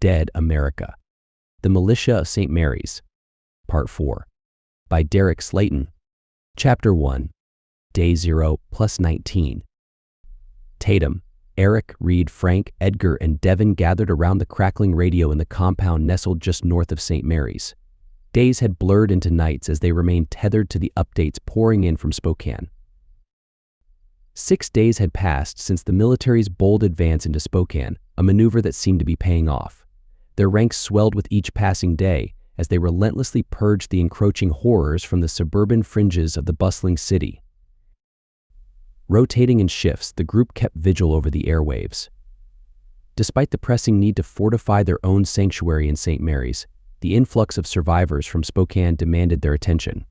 Dead America. The Militia of St. Mary's. Part 4. By Derek Slayton. Chapter 1. Day 0 plus 19. Tatum, Eric, Reed, Frank, Edgar, and Devin gathered around the crackling radio in the compound nestled just north of St. Mary's. Days had blurred into nights as they remained tethered to the updates pouring in from Spokane. 6 days had passed since the military's bold advance into Spokane, a maneuver that seemed to be paying off. Their ranks swelled with each passing day as they relentlessly purged the encroaching horrors from the suburban fringes of the bustling city. Rotating in shifts, the group kept vigil over the airwaves. Despite the pressing need to fortify their own sanctuary in St. Mary's, the influx of survivors from Spokane demanded their attention.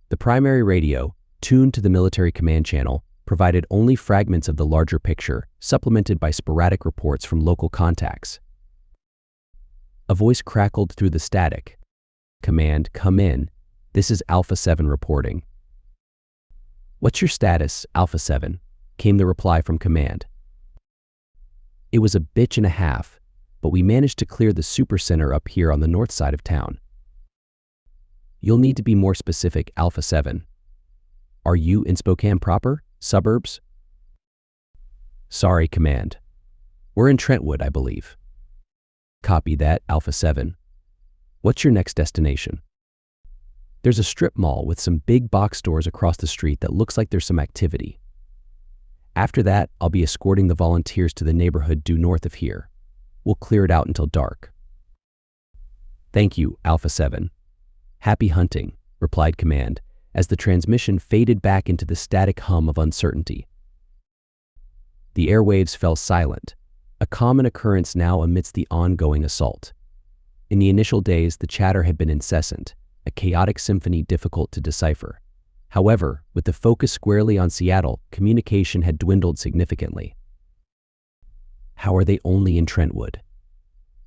The primary radio, tuned to the military command channel, provided only fragments of the larger picture, supplemented by sporadic reports from local contacts. A voice crackled through the static. "Command, come in. This is Alpha 7 reporting." "What's your status, Alpha 7?" came the reply from command. "It was a bitch and a half, but we managed to clear the supercenter up here on the north side of town." "You'll need to be more specific, Alpha 7. Are you in Spokane proper? Suburbs?" "Sorry, command. We're in Trentwood, I believe." "Copy that, Alpha 7. What's your next destination?" "There's a strip mall with some big box stores across the street that looks like there's some activity. After that, I'll be escorting the volunteers to the neighborhood due north of here. We'll clear it out until dark." "Thank you, Alpha 7. Happy hunting," replied command, as the transmission faded back into the static hum of uncertainty. The airwaves fell silent, a common occurrence now amidst the ongoing assault. In the initial days, the chatter had been incessant, a chaotic symphony difficult to decipher. However, with the focus squarely on Seattle, communication had dwindled significantly. "How are they only in Trentwood?"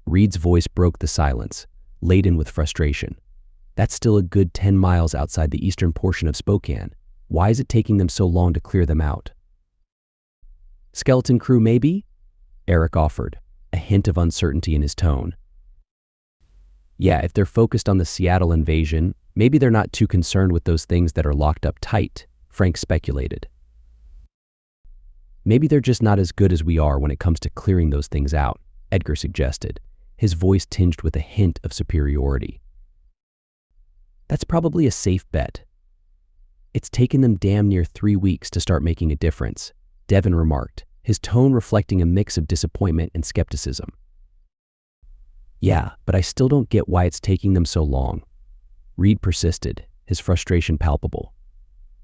Reed's voice broke the silence, laden with frustration. "That's still a good 10 miles outside the eastern portion of Spokane. Why is it taking them so long to clear them out?" "Skeleton crew, maybe?" Eric offered, a hint of uncertainty in his tone. "Yeah, if they're focused on the Seattle invasion, maybe they're not too concerned with those things that are locked up tight," Frank speculated. "Maybe they're just not as good as we are when it comes to clearing those things out," Edgar suggested, his voice tinged with a hint of superiority. "That's probably a safe bet." "It's taken them damn near 3 weeks to start making a difference," Devin remarked, his tone reflecting a mix of disappointment and skepticism. "Yeah, but I still don't get why it's taking them so long." Reed persisted, his frustration palpable.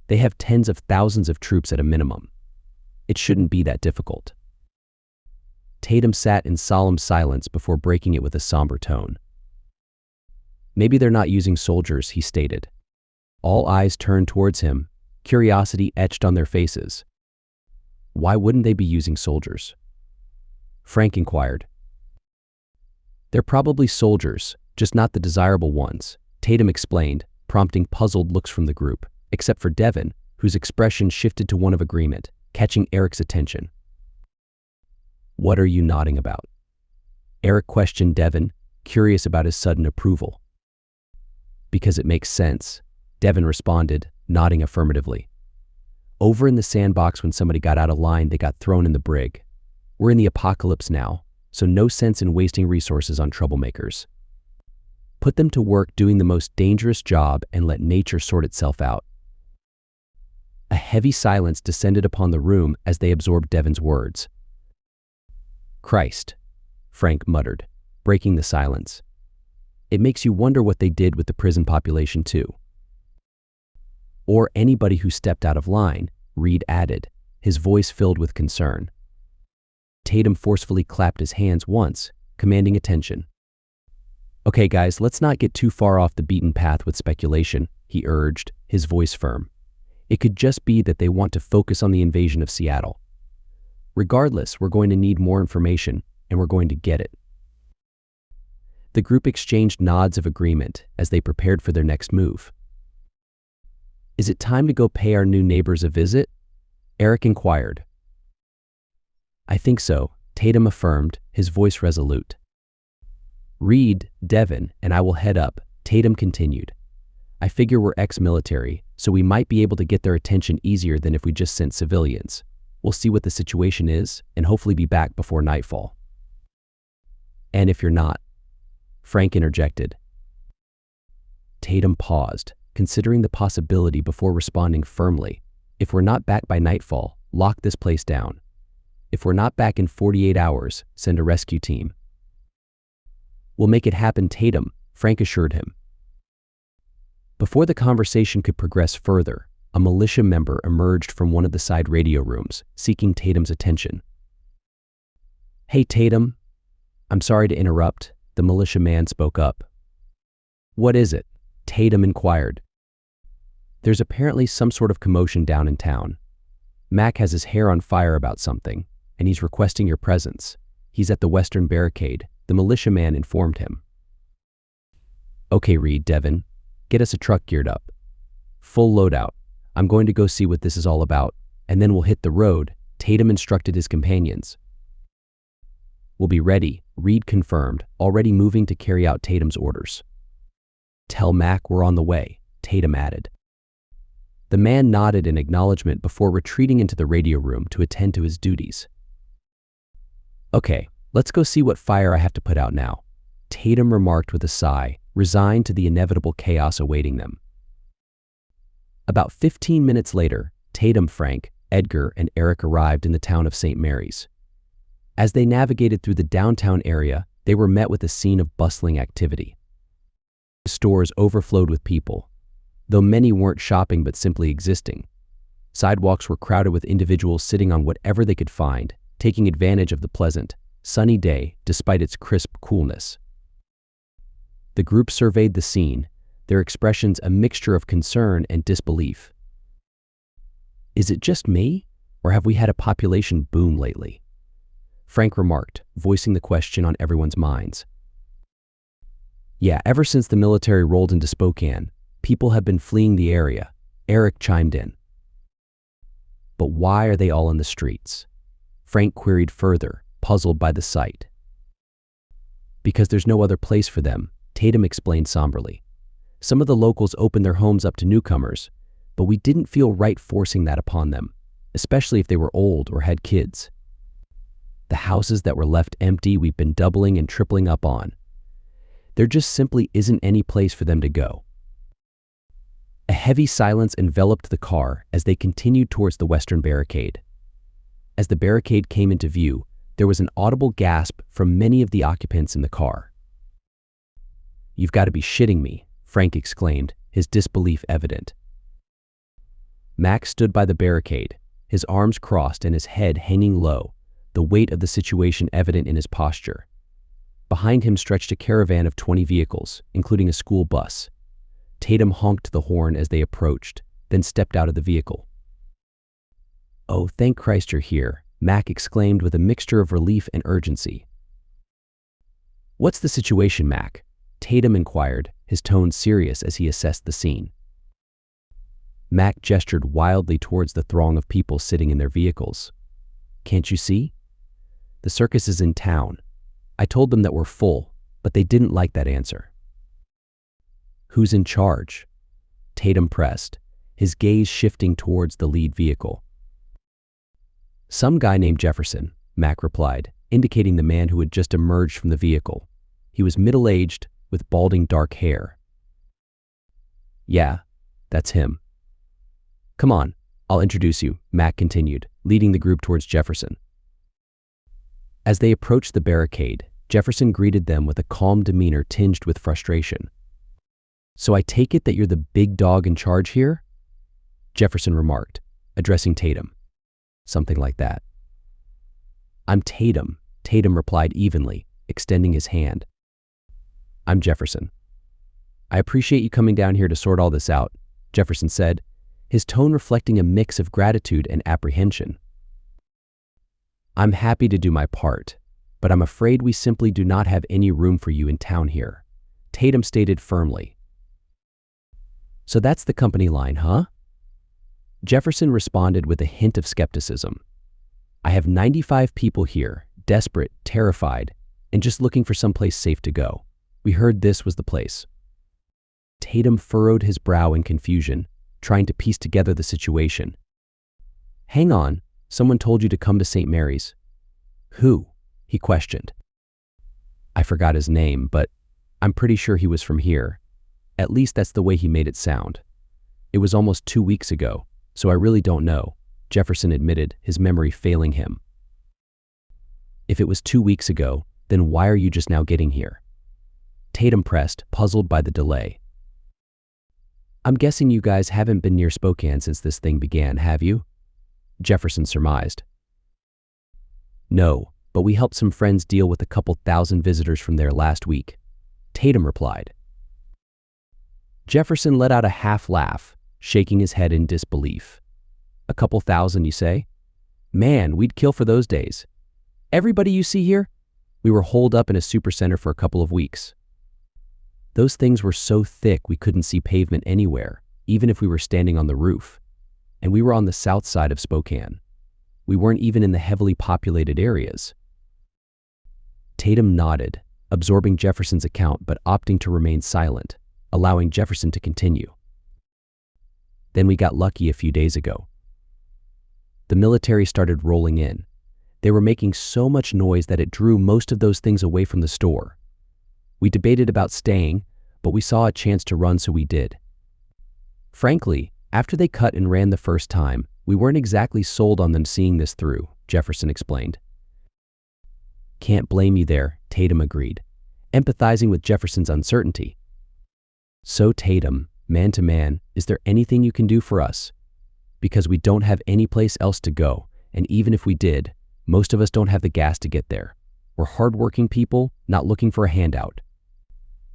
"They have tens of thousands of troops at a minimum. It shouldn't be that difficult." Tatum sat in solemn silence before breaking it with a somber tone. "Maybe they're not using soldiers," he stated. All eyes turned towards him, curiosity etched on their faces. "Why wouldn't they be using soldiers?" Frank inquired. "They're probably soldiers, just not the desirable ones," Tatum explained, prompting puzzled looks from the group, except for Devin, whose expression shifted to one of agreement, catching Eric's attention. "What are you nodding about?" Eric questioned Devin, curious about his sudden approval. "Because it makes sense," Devin responded, nodding affirmatively. "Over in the sandbox when somebody got out of line, they got thrown in the brig. We're in the apocalypse now, so no sense in wasting resources on troublemakers. Put them to work doing the most dangerous job and let nature sort itself out." A heavy silence descended upon the room as they absorbed Devin's words. "Christ," Frank muttered, breaking the silence. "It makes you wonder what they did with the prison population too." "Or anybody who stepped out of line," Reed added, his voice filled with concern. Tatum forcefully clapped his hands once, commanding attention. "Okay, guys, let's not get too far off the beaten path with speculation," he urged, his voice firm. "It could just be that they want to focus on the invasion of Seattle. Regardless, we're going to need more information, and we're going to get it." The group exchanged nods of agreement as they prepared for their next move. "Is it time to go pay our new neighbors a visit?" Eric inquired. "I think so," Tatum affirmed, his voice resolute. Reed, Devin, and I will head up, Tatum continued. I figure we're ex-military, so we might be able to get their attention easier than if we just sent civilians. We'll see what the situation is and hopefully be back before nightfall. And if you're not, Frank interjected. Tatum paused, considering the possibility before responding firmly. If we're not back by nightfall, lock this place down. If we're not back in 48 hours, send a rescue team. We'll make it happen, Tatum, Frank assured him. Before the conversation could progress further, a militia member emerged from one of the side radio rooms, seeking Tatum's attention. Hey, Tatum. I'm sorry to interrupt, the militia man spoke up. What is it? Tatum inquired. There's apparently some sort of commotion down in town. Mac has his hair on fire about something, and he's requesting your presence. He's at the western barricade, the militia man informed him. Okay, Reed, Devin. Get us a truck geared up. Full loadout. I'm going to go see what this is all about, and then we'll hit the road, Tatum instructed his companions. We'll be ready, Reed confirmed, already moving to carry out Tatum's orders. Tell Mac we're on the way, Tatum added. The man nodded in acknowledgement before retreating into the radio room to attend to his duties. Okay, let's go see what fire I have to put out now, Tatum remarked with a sigh, resigned to the inevitable chaos awaiting them. About 15 minutes later, Tatum, Frank, Edgar, and Eric arrived in the town of St. Mary's. As they navigated through the downtown area, they were met with a scene of bustling activity. The stores overflowed with people, though many weren't shopping but simply existing. Sidewalks were crowded with individuals sitting on whatever they could find, taking advantage of the pleasant, sunny day despite its crisp coolness. The group surveyed the scene, their expressions a mixture of concern and disbelief. Is it just me, or have we had a population boom lately? Frank remarked, voicing the question on everyone's minds. Yeah, ever since the military rolled into Spokane, people have been fleeing the area, Eric chimed in. But why are they all in the streets? Frank queried further, puzzled by the sight. Because there's no other place for them, Tatum explained somberly. Some of the locals opened their homes up to newcomers, but we didn't feel right forcing that upon them, especially if they were old or had kids. The houses that were left empty we've been doubling and tripling up on. There just simply isn't any place for them to go. A heavy silence enveloped the car as they continued towards the western barricade. As the barricade came into view, there was an audible gasp from many of the occupants in the car. You've got to be shitting me, Frank exclaimed, his disbelief evident. Max stood by the barricade, his arms crossed and his head hanging low, the weight of the situation evident in his posture. Behind him stretched a caravan of 20 vehicles, including a school bus. Tatum honked the horn as they approached, then stepped out of the vehicle. Oh, thank Christ you're here, Mac exclaimed with a mixture of relief and urgency. What's the situation, Mac? Tatum inquired, his tone serious as he assessed the scene. Mac gestured wildly towards the throng of people sitting in their vehicles. Can't you see? The circus is in town. I told them that we're full, but they didn't like that answer. Who's in charge? Tatum pressed, his gaze shifting towards the lead vehicle. Some guy named Jefferson, Mac replied, indicating the man who had just emerged from the vehicle. He was middle-aged, with balding dark hair. Yeah, that's him. Come on, I'll introduce you, Mac continued, leading the group towards Jefferson. As they approached the barricade, Jefferson greeted them with a calm demeanor tinged with frustration. So I take it that you're the big dog in charge here? Jefferson remarked, addressing Tatum. Something like that. I'm Tatum, Tatum replied evenly, extending his hand. I'm Jefferson. I appreciate you coming down here to sort all this out, Jefferson said, his tone reflecting a mix of gratitude and apprehension. I'm happy to do my part, but I'm afraid we simply do not have any room for you in town here, Tatum stated firmly. So that's the company line, huh? Jefferson responded with a hint of skepticism. I have 95 people here, desperate, terrified, and just looking for someplace safe to go. We heard this was the place. Tatum furrowed his brow in confusion, trying to piece together the situation. Hang on, someone told you to come to St. Mary's. Who? He questioned. I forgot his name, but I'm pretty sure he was from here. At least that's the way he made it sound. It was almost 2 weeks ago, so I really don't know, Jefferson admitted, his memory failing him. If it was 2 weeks ago, then why are you just now getting here? Tatum pressed, puzzled by the delay. I'm guessing you guys haven't been near Spokane since this thing began, have you? Jefferson surmised. No, but we helped some friends deal with a couple thousand visitors from there last week, Tatum replied. Jefferson let out a half laugh, shaking his head in disbelief. A couple thousand, you say? Man, we'd kill for those days. Everybody you see here? We were holed up in a supercenter for a couple of weeks. Those things were so thick we couldn't see pavement anywhere, even if we were standing on the roof. And we were on the south side of Spokane. We weren't even in the heavily populated areas. Tatum nodded, absorbing Jefferson's account but opting to remain silent, allowing Jefferson to continue. Then we got lucky a few days ago. The military started rolling in. They were making so much noise that it drew most of those things away from the store. We debated about staying, but we saw a chance to run, so we did. Frankly, after they cut and ran the first time, we weren't exactly sold on them seeing this through, Jefferson explained. Can't blame you there, Tatum agreed, empathizing with Jefferson's uncertainty. So Tatum, man to man, is there anything you can do for us? Because we don't have any place else to go, and even if we did, most of us don't have the gas to get there. We're hardworking people, not looking for a handout.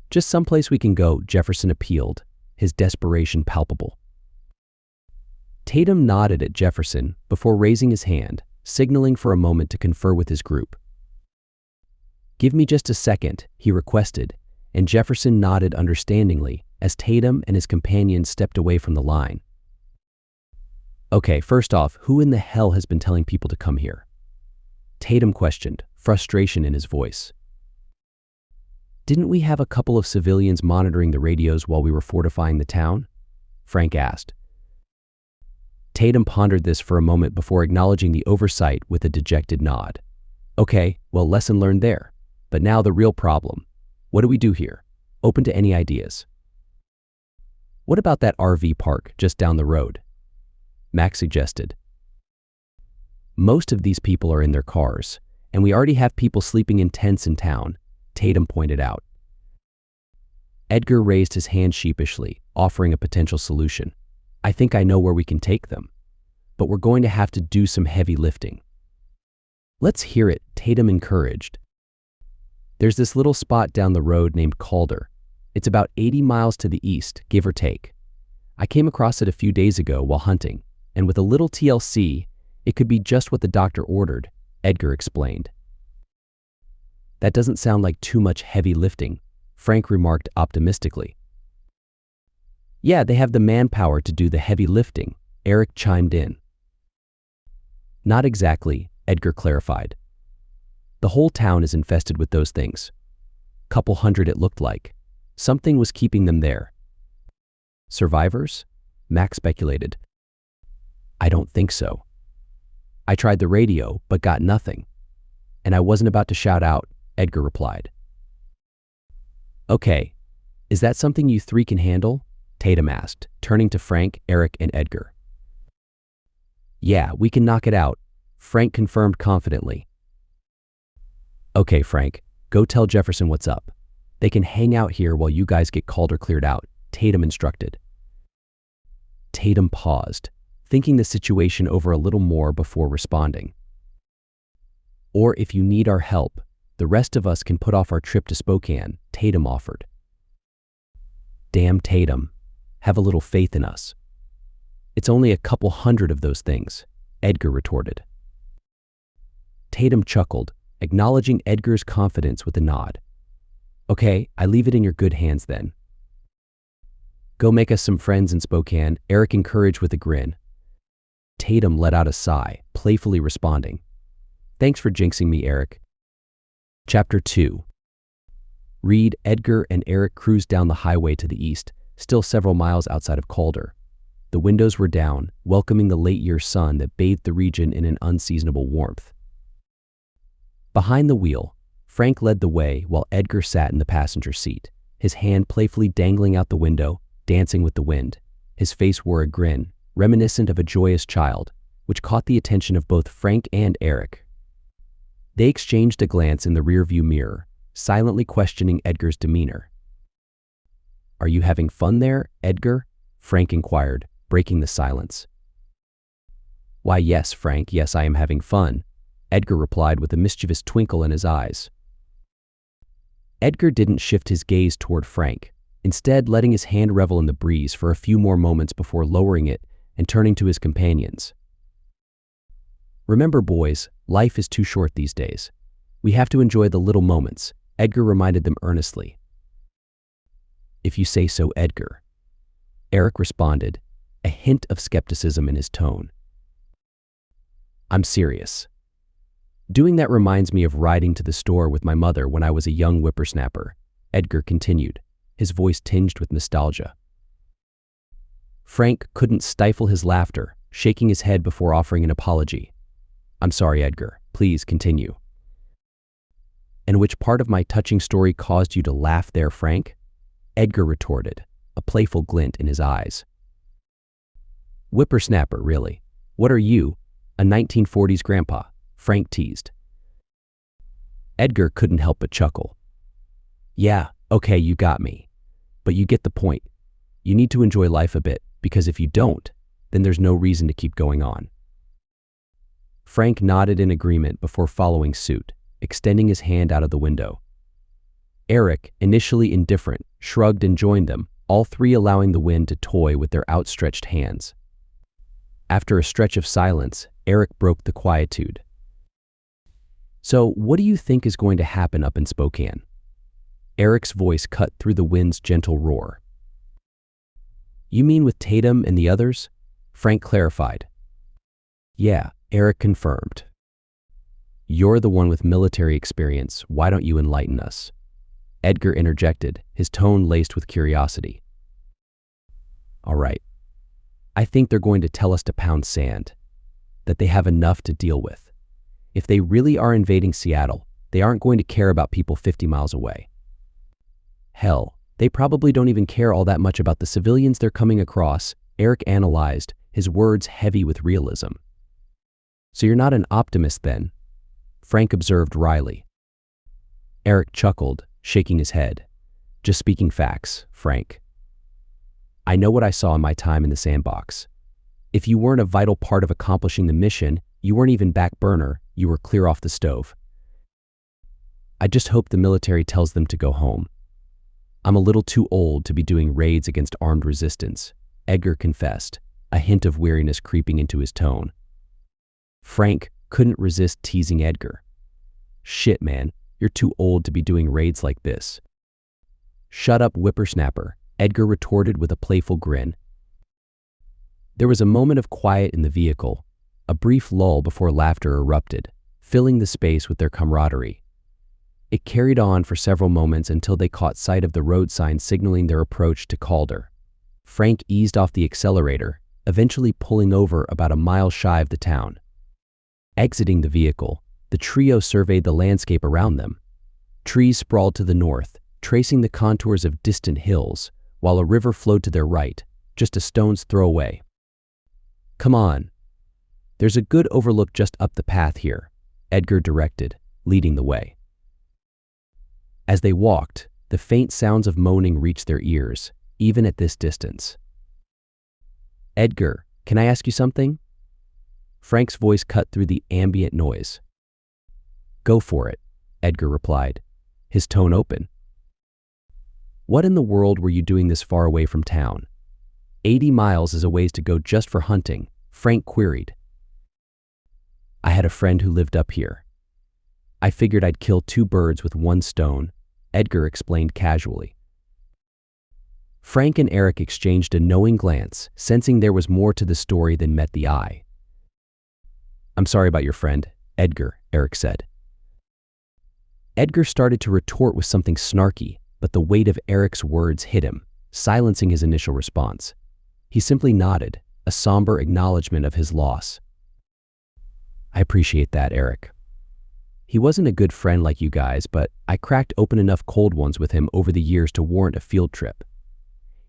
Just someplace we can go, Jefferson appealed, his desperation palpable. Tatum nodded at Jefferson before raising his hand, signaling for a moment to confer with his group. Give me just a second, he requested, and Jefferson nodded understandingly as Tatum and his companions stepped away from the line. Okay, first off, who in the hell has been telling people to come here? Tatum questioned, frustration in his voice. Didn't we have a couple of civilians monitoring the radios while we were fortifying the town? Frank asked. Tatum pondered this for a moment before acknowledging the oversight with a dejected nod. Okay, well, lesson learned there. But now the real problem. What do we do here? Open to any ideas. What about that RV park just down the road? Max suggested. Most of these people are in their cars, and we already have people sleeping in tents in town, Tatum pointed out. Edgar raised his hand sheepishly, offering a potential solution. I think I know where we can take them, but we're going to have to do some heavy lifting. Let's hear it, Tatum encouraged. There's this little spot down the road named Calder. It's about 80 miles to the east, give or take. I came across it a few days ago while hunting, and with a little TLC, it could be just what the doctor ordered, Edgar explained. That doesn't sound like too much heavy lifting, Frank remarked optimistically. Yeah, they have the manpower to do the heavy lifting, Eric chimed in. Not exactly, Edgar clarified. The whole town is infested with those things. Couple hundred it looked like. Something was keeping them there. Survivors? Max speculated. I don't think so. I tried the radio, but got nothing. And I wasn't about to shout out, Edgar replied. Okay, is that something you three can handle? Tatum asked, turning to Frank, Eric, and Edgar. Yeah, we can knock it out, Frank confirmed confidently. Okay, Frank, go tell Jefferson what's up. They can hang out here while you guys get Calder cleared out, Tatum instructed. Tatum paused, thinking the situation over a little more before responding. Or if you need our help, the rest of us can put off our trip to Spokane, Tatum offered. Damn Tatum, have a little faith in us. It's only a couple hundred of those things, Edgar retorted. Tatum chuckled, acknowledging Edgar's confidence with a nod. Okay, I leave it in your good hands then. Go make us some friends in Spokane, Eric encouraged with a grin. Tatum let out a sigh, playfully responding. Thanks for jinxing me, Eric. Chapter 2. Reed, Edgar, and Eric cruised down the highway to the east, still several miles outside of Calder. The windows were down, welcoming the late-year sun that bathed the region in an unseasonable warmth. Behind the wheel, Frank led the way while Edgar sat in the passenger seat, his hand playfully dangling out the window, dancing with the wind. His face wore a grin, reminiscent of a joyous child, which caught the attention of both Frank and Eric. They exchanged a glance in the rearview mirror, silently questioning Edgar's demeanor. "Are you having fun there, Edgar?" Frank inquired, breaking the silence. "Why, yes, Frank, yes, I am having fun," Edgar replied with a mischievous twinkle in his eyes. Edgar didn't shift his gaze toward Frank, instead letting his hand revel in the breeze for a few more moments before lowering it and turning to his companions. "Remember, boys, life is too short these days. We have to enjoy the little moments," Edgar reminded them earnestly. "If you say so, Edgar," Eric responded, a hint of skepticism in his tone. "I'm serious. Doing that reminds me of riding to the store with my mother when I was a young whippersnapper," Edgar continued, his voice tinged with nostalgia. Frank couldn't stifle his laughter, shaking his head before offering an apology. "I'm sorry, Edgar. Please continue." "And which part of my touching story caused you to laugh there, Frank?" Edgar retorted, a playful glint in his eyes. "Whippersnapper, really. What are you, a 1940s grandpa?" Frank teased. Edgar couldn't help but chuckle. "Yeah, okay, you got me. But you get the point. You need to enjoy life a bit, because if you don't, then there's no reason to keep going on." Frank nodded in agreement before following suit, extending his hand out of the window. Eric, initially indifferent, shrugged and joined them, all three allowing the wind to toy with their outstretched hands. After a stretch of silence, Eric broke the quietude. "So, what do you think is going to happen up in Spokane?" Eric's voice cut through the wind's gentle roar. "You mean with Tatum and the others?" Frank clarified. "Yeah," Eric confirmed. "You're the one with military experience. Why don't you enlighten us?" Edgar interjected, his tone laced with curiosity. "All right. I think they're going to tell us to pound sand, that they have enough to deal with. If they really are invading Seattle, they aren't going to care about people 50 miles away. Hell, they probably don't even care all that much about the civilians they're coming across," Eric analyzed, his words heavy with realism. "So you're not an optimist then?" Frank observed wryly. Eric chuckled, shaking his head. "Just speaking facts, Frank. I know what I saw in my time in the sandbox. If you weren't a vital part of accomplishing the mission, you weren't even back burner, you were clear off the stove. I just hope the military tells them to go home. I'm a little too old to be doing raids against armed resistance," Edgar confessed, a hint of weariness creeping into his tone. Frank couldn't resist teasing Edgar. "Shit, man, you're too old to be doing raids like this." "Shut up, whippersnapper," Edgar retorted with a playful grin. There was a moment of quiet in the vehicle, a brief lull before laughter erupted, filling the space with their camaraderie. It carried on for several moments until they caught sight of the road sign signaling their approach to Calder. Frank eased off the accelerator, eventually pulling over about a mile shy of the town. Exiting the vehicle, the trio surveyed the landscape around them. Trees sprawled to the north, tracing the contours of distant hills, while a river flowed to their right, just a stone's throw away. "Come on. There's a good overlook just up the path here," Edgar directed, leading the way. As they walked, the faint sounds of moaning reached their ears, even at this distance. "Edgar, can I ask you something?" Frank's voice cut through the ambient noise. "Go for it," Edgar replied, his tone open. "What in the world were you doing this far away from town? 80 miles is a ways to go just for hunting," Frank queried. "I had a friend who lived up here. I figured I'd kill two birds with one stone," Edgar explained casually. Frank and Eric exchanged a knowing glance, sensing there was more to the story than met the eye. "I'm sorry about your friend, Edgar," Eric said. Edgar started to retort with something snarky, but the weight of Eric's words hit him, silencing his initial response. He simply nodded, a somber acknowledgement of his loss. "I appreciate that, Eric. He wasn't a good friend like you guys, but I cracked open enough cold ones with him over the years to warrant a field trip.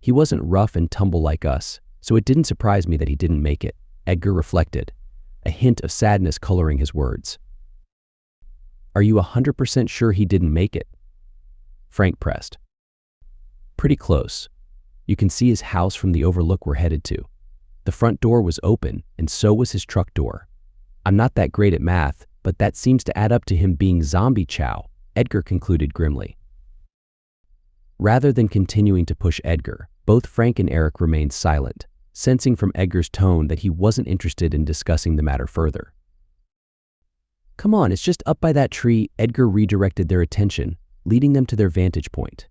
He wasn't rough and tumble like us, so it didn't surprise me that he didn't make it," Edgar reflected, a hint of sadness coloring his words. "Are you 100% sure he didn't make it?" Frank pressed. "Pretty close. You can see his house from the overlook we're headed to. The front door was open, and so was his truck door. I'm not that great at math, but that seems to add up to him being zombie chow," Edgar concluded grimly. Rather than continuing to push Edgar, both Frank and Eric remained silent, sensing from Edgar's tone that he wasn't interested in discussing the matter further. "Come on, it's just up by that tree," Edgar redirected their attention, leading them to their vantage point.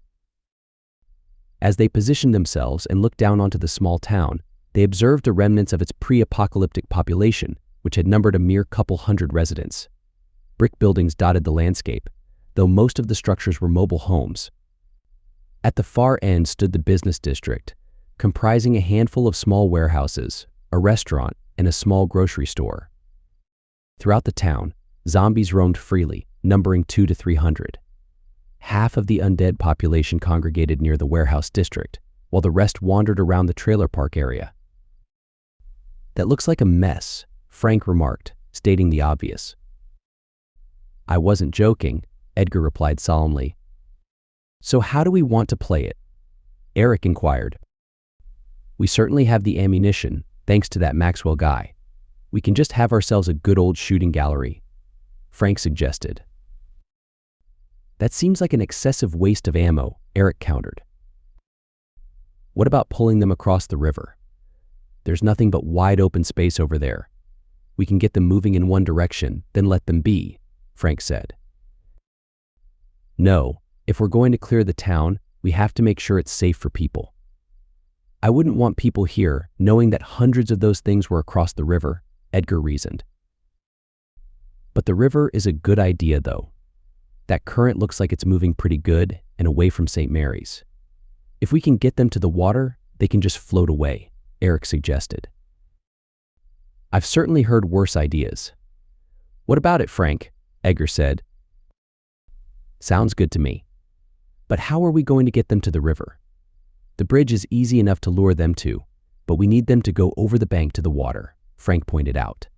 As they positioned themselves and looked down onto the small town, they observed the remnants of its pre-apocalyptic population, which had numbered a mere couple hundred residents. Brick buildings dotted the landscape, though most of the structures were mobile homes. At the far end stood the business district, comprising a handful of small warehouses, a restaurant, and a small grocery store. Throughout the town, zombies roamed freely, numbering 200 to 300. Half of the undead population congregated near the warehouse district, while the rest wandered around the trailer park area. "That looks like a mess," Frank remarked, stating the obvious. "I wasn't joking," Edgar replied solemnly. "So how do we want to play it?" Eric inquired. "We certainly have the ammunition, thanks to that Maxwell guy. We can just have ourselves a good old shooting gallery," Frank suggested. "That seems like an excessive waste of ammo," Eric countered. "What about pulling them across the river? There's nothing but wide open space over there. We can get them moving in one direction, then let them be," Frank said. "No, if we're going to clear the town, we have to make sure it's safe for people. I wouldn't want people here knowing that hundreds of those things were across the river," Edgar reasoned. "But the river is a good idea, though. That current looks like it's moving pretty good and away from St. Mary's. If we can get them to the water, they can just float away," Eric suggested. "I've certainly heard worse ideas." "What about it, Frank?" Edgar said. "Sounds good to me. But how are we going to get them to the river? The bridge is easy enough to lure them to, but we need them to go over the bank to the water," Frank pointed out.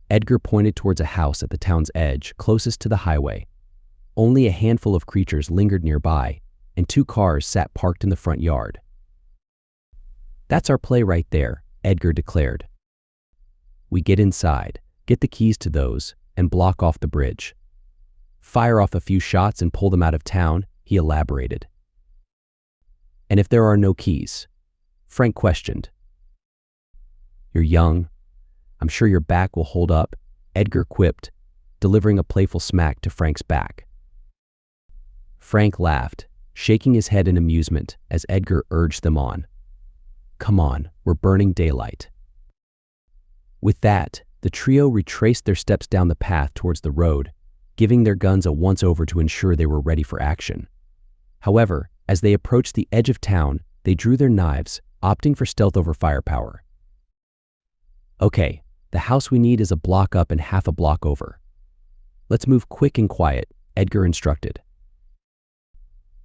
Edgar pointed towards a house at the town's edge, closest to the highway. Only a handful of creatures lingered nearby, and 2 cars sat parked in the front yard. "That's our play right there," Edgar declared. "We get inside, get the keys to those, and block off the bridge. Fire off a few shots and pull them out of town," he elaborated. "And if there are no keys?" Frank questioned. "You're young. I'm sure your back will hold up," Edgar quipped, delivering a playful smack to Frank's back. Frank laughed, shaking his head in amusement as Edgar urged them on. "Come on, we're burning daylight." With that, the trio retraced their steps down the path towards the road, giving their guns a once-over to ensure they were ready for action. However, as they approached the edge of town, they drew their knives, opting for stealth over firepower. "Okay, the house we need is a block up and half a block over. Let's move quick and quiet," Edgar instructed.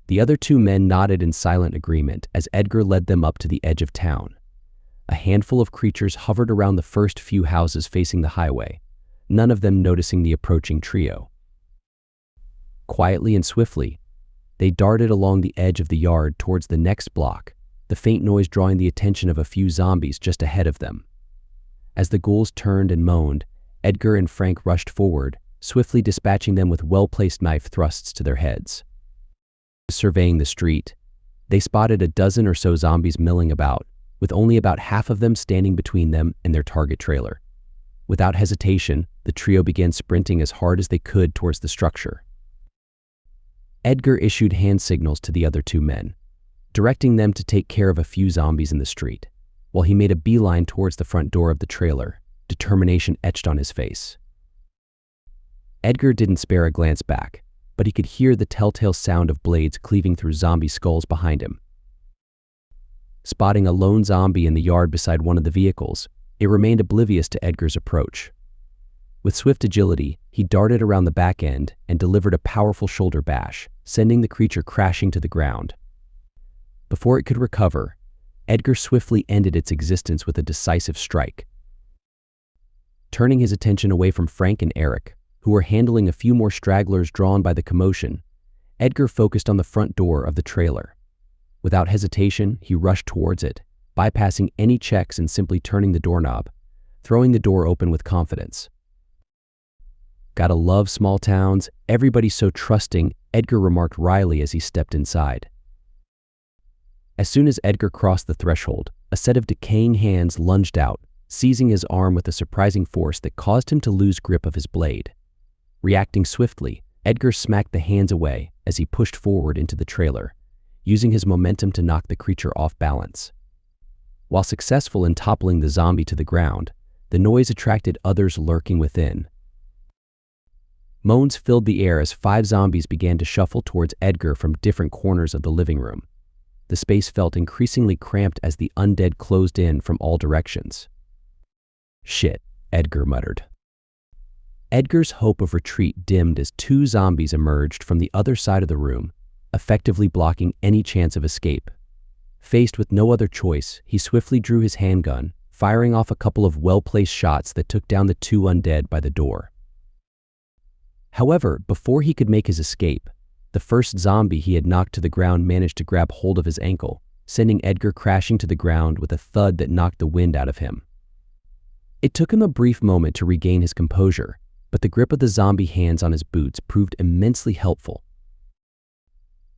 The other 2 men nodded in silent agreement as Edgar led them up to the edge of town. A handful of creatures hovered around the first few houses facing the highway, none of them noticing the approaching trio. Quietly and swiftly, they darted along the edge of the yard towards the next block, the faint noise drawing the attention of a few zombies just ahead of them. As the ghouls turned and moaned, Edgar and Frank rushed forward, swiftly dispatching them with well-placed knife thrusts to their heads. Surveying the street, they spotted a dozen or so zombies milling about, with only about half of them standing between them and their target trailer. Without hesitation, the trio began sprinting as hard as they could towards the structure. Edgar issued hand signals to the other 2 men, directing them to take care of a few zombies in the street, while he made a beeline towards the front door of the trailer, determination etched on his face. Edgar didn't spare a glance back, but he could hear the telltale sound of blades cleaving through zombie skulls behind him. Spotting a lone zombie in the yard beside one of the vehicles, it remained oblivious to Edgar's approach. With swift agility, he darted around the back end and delivered a powerful shoulder bash, sending the creature crashing to the ground. Before it could recover, Edgar swiftly ended its existence with a decisive strike. Turning his attention away from Frank and Eric, who were handling a few more stragglers drawn by the commotion, Edgar focused on the front door of the trailer. Without hesitation, he rushed towards it, bypassing any checks and simply turning the doorknob, throwing the door open with confidence. "Gotta love small towns, everybody's so trusting," Edgar remarked wryly as he stepped inside. As soon as Edgar crossed the threshold, a set of decaying hands lunged out, seizing his arm with a surprising force that caused him to lose grip of his blade. Reacting swiftly, Edgar smacked the hands away as he pushed forward into the trailer, using his momentum to knock the creature off balance. While successful in toppling the zombie to the ground, the noise attracted others lurking within. Moans filled the air as 5 zombies began to shuffle towards Edgar from different corners of the living room. The space felt increasingly cramped as the undead closed in from all directions. "Shit," Edgar muttered. Edgar's hope of retreat dimmed as 2 zombies emerged from the other side of the room, effectively blocking any chance of escape. Faced with no other choice, he swiftly drew his handgun, firing off a couple of well-placed shots that took down the 2 undead by the door. However, before he could make his escape, the first zombie he had knocked to the ground managed to grab hold of his ankle, sending Edgar crashing to the ground with a thud that knocked the wind out of him. It took him a brief moment to regain his composure, but the grip of the zombie hands on his boots proved immensely helpful.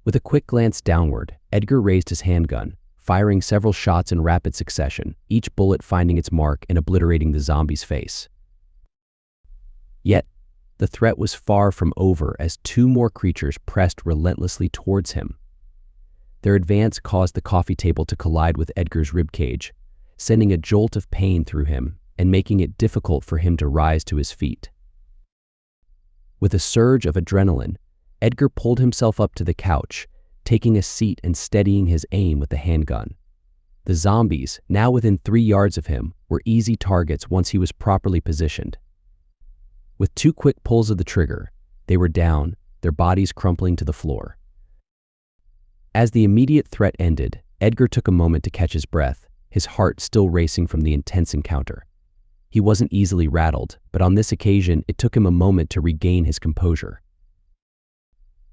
With a quick glance downward, Edgar raised his handgun, firing several shots in rapid succession, each bullet finding its mark and obliterating the zombie's face. Yet, the threat was far from over as 2 more creatures pressed relentlessly towards him. Their advance caused the coffee table to collide with Edgar's ribcage, sending a jolt of pain through him and making it difficult for him to rise to his feet. With a surge of adrenaline, Edgar pulled himself up to the couch, taking a seat and steadying his aim with the handgun. The zombies, now within 3 yards of him, were easy targets once he was properly positioned. With 2 quick pulls of the trigger, they were down, their bodies crumpling to the floor. As the immediate threat ended, Edgar took a moment to catch his breath, his heart still racing from the intense encounter. He wasn't easily rattled, but on this occasion it took him a moment to regain his composure.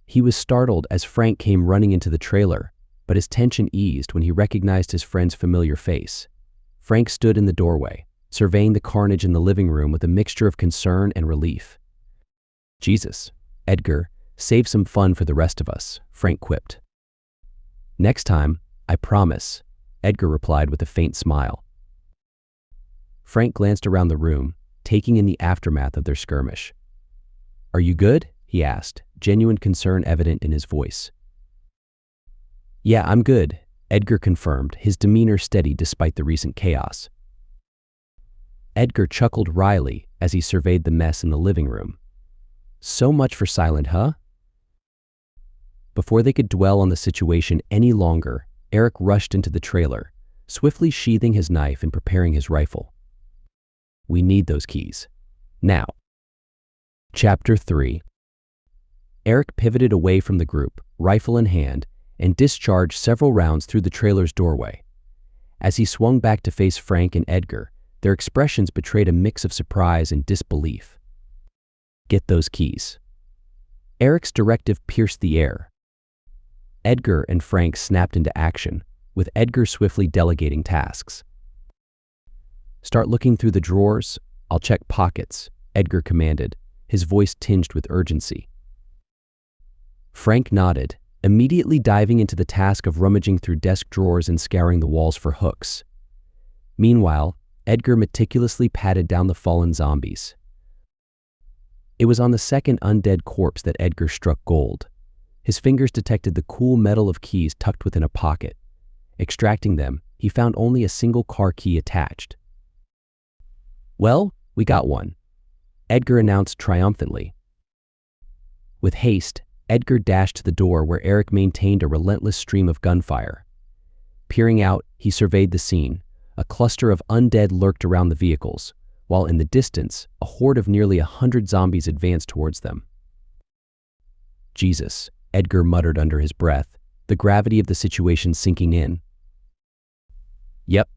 He was startled as Frank came running into the trailer, but his tension eased when he recognized his friend's familiar face. Frank stood in the doorway, surveying the carnage in the living room with a mixture of concern and relief. "Jesus, Edgar, save some fun for the rest of us," Frank quipped. "Next time, I promise," Edgar replied with a faint smile. Frank glanced around the room, taking in the aftermath of their skirmish. "Are you good?" he asked, genuine concern evident in his voice. "Yeah, I'm good," Edgar confirmed, his demeanor steady despite the recent chaos. Edgar chuckled wryly as he surveyed the mess in the living room. "So much for silent, huh?" Before they could dwell on the situation any longer, Eric rushed into the trailer, swiftly sheathing his knife and preparing his rifle. "We need those keys. Now." Chapter 3. Eric pivoted away from the group, rifle in hand, and discharged several rounds through the trailer's doorway. As he swung back to face Frank and Edgar, their expressions betrayed a mix of surprise and disbelief. "Get those keys." Eric's directive pierced the air. Edgar and Frank snapped into action, with Edgar swiftly delegating tasks. "Start looking through the drawers. I'll check pockets," Edgar commanded, his voice tinged with urgency. Frank nodded, immediately diving into the task of rummaging through desk drawers and scouring the walls for hooks. Meanwhile, Edgar meticulously patted down the fallen zombies. It was on the second undead corpse that Edgar struck gold. His fingers detected the cool metal of keys tucked within a pocket. Extracting them, he found only a single car key attached. "Well, we got one," Edgar announced triumphantly, With haste, Edgar dashed to the door where Eric maintained a relentless stream of gunfire. Peering out, he surveyed the scene. A cluster of undead lurked around the vehicles, while in the distance, a horde of nearly 100 zombies advanced towards them. Jesus, Edgar muttered under his breath, the gravity of the situation sinking in. Yep,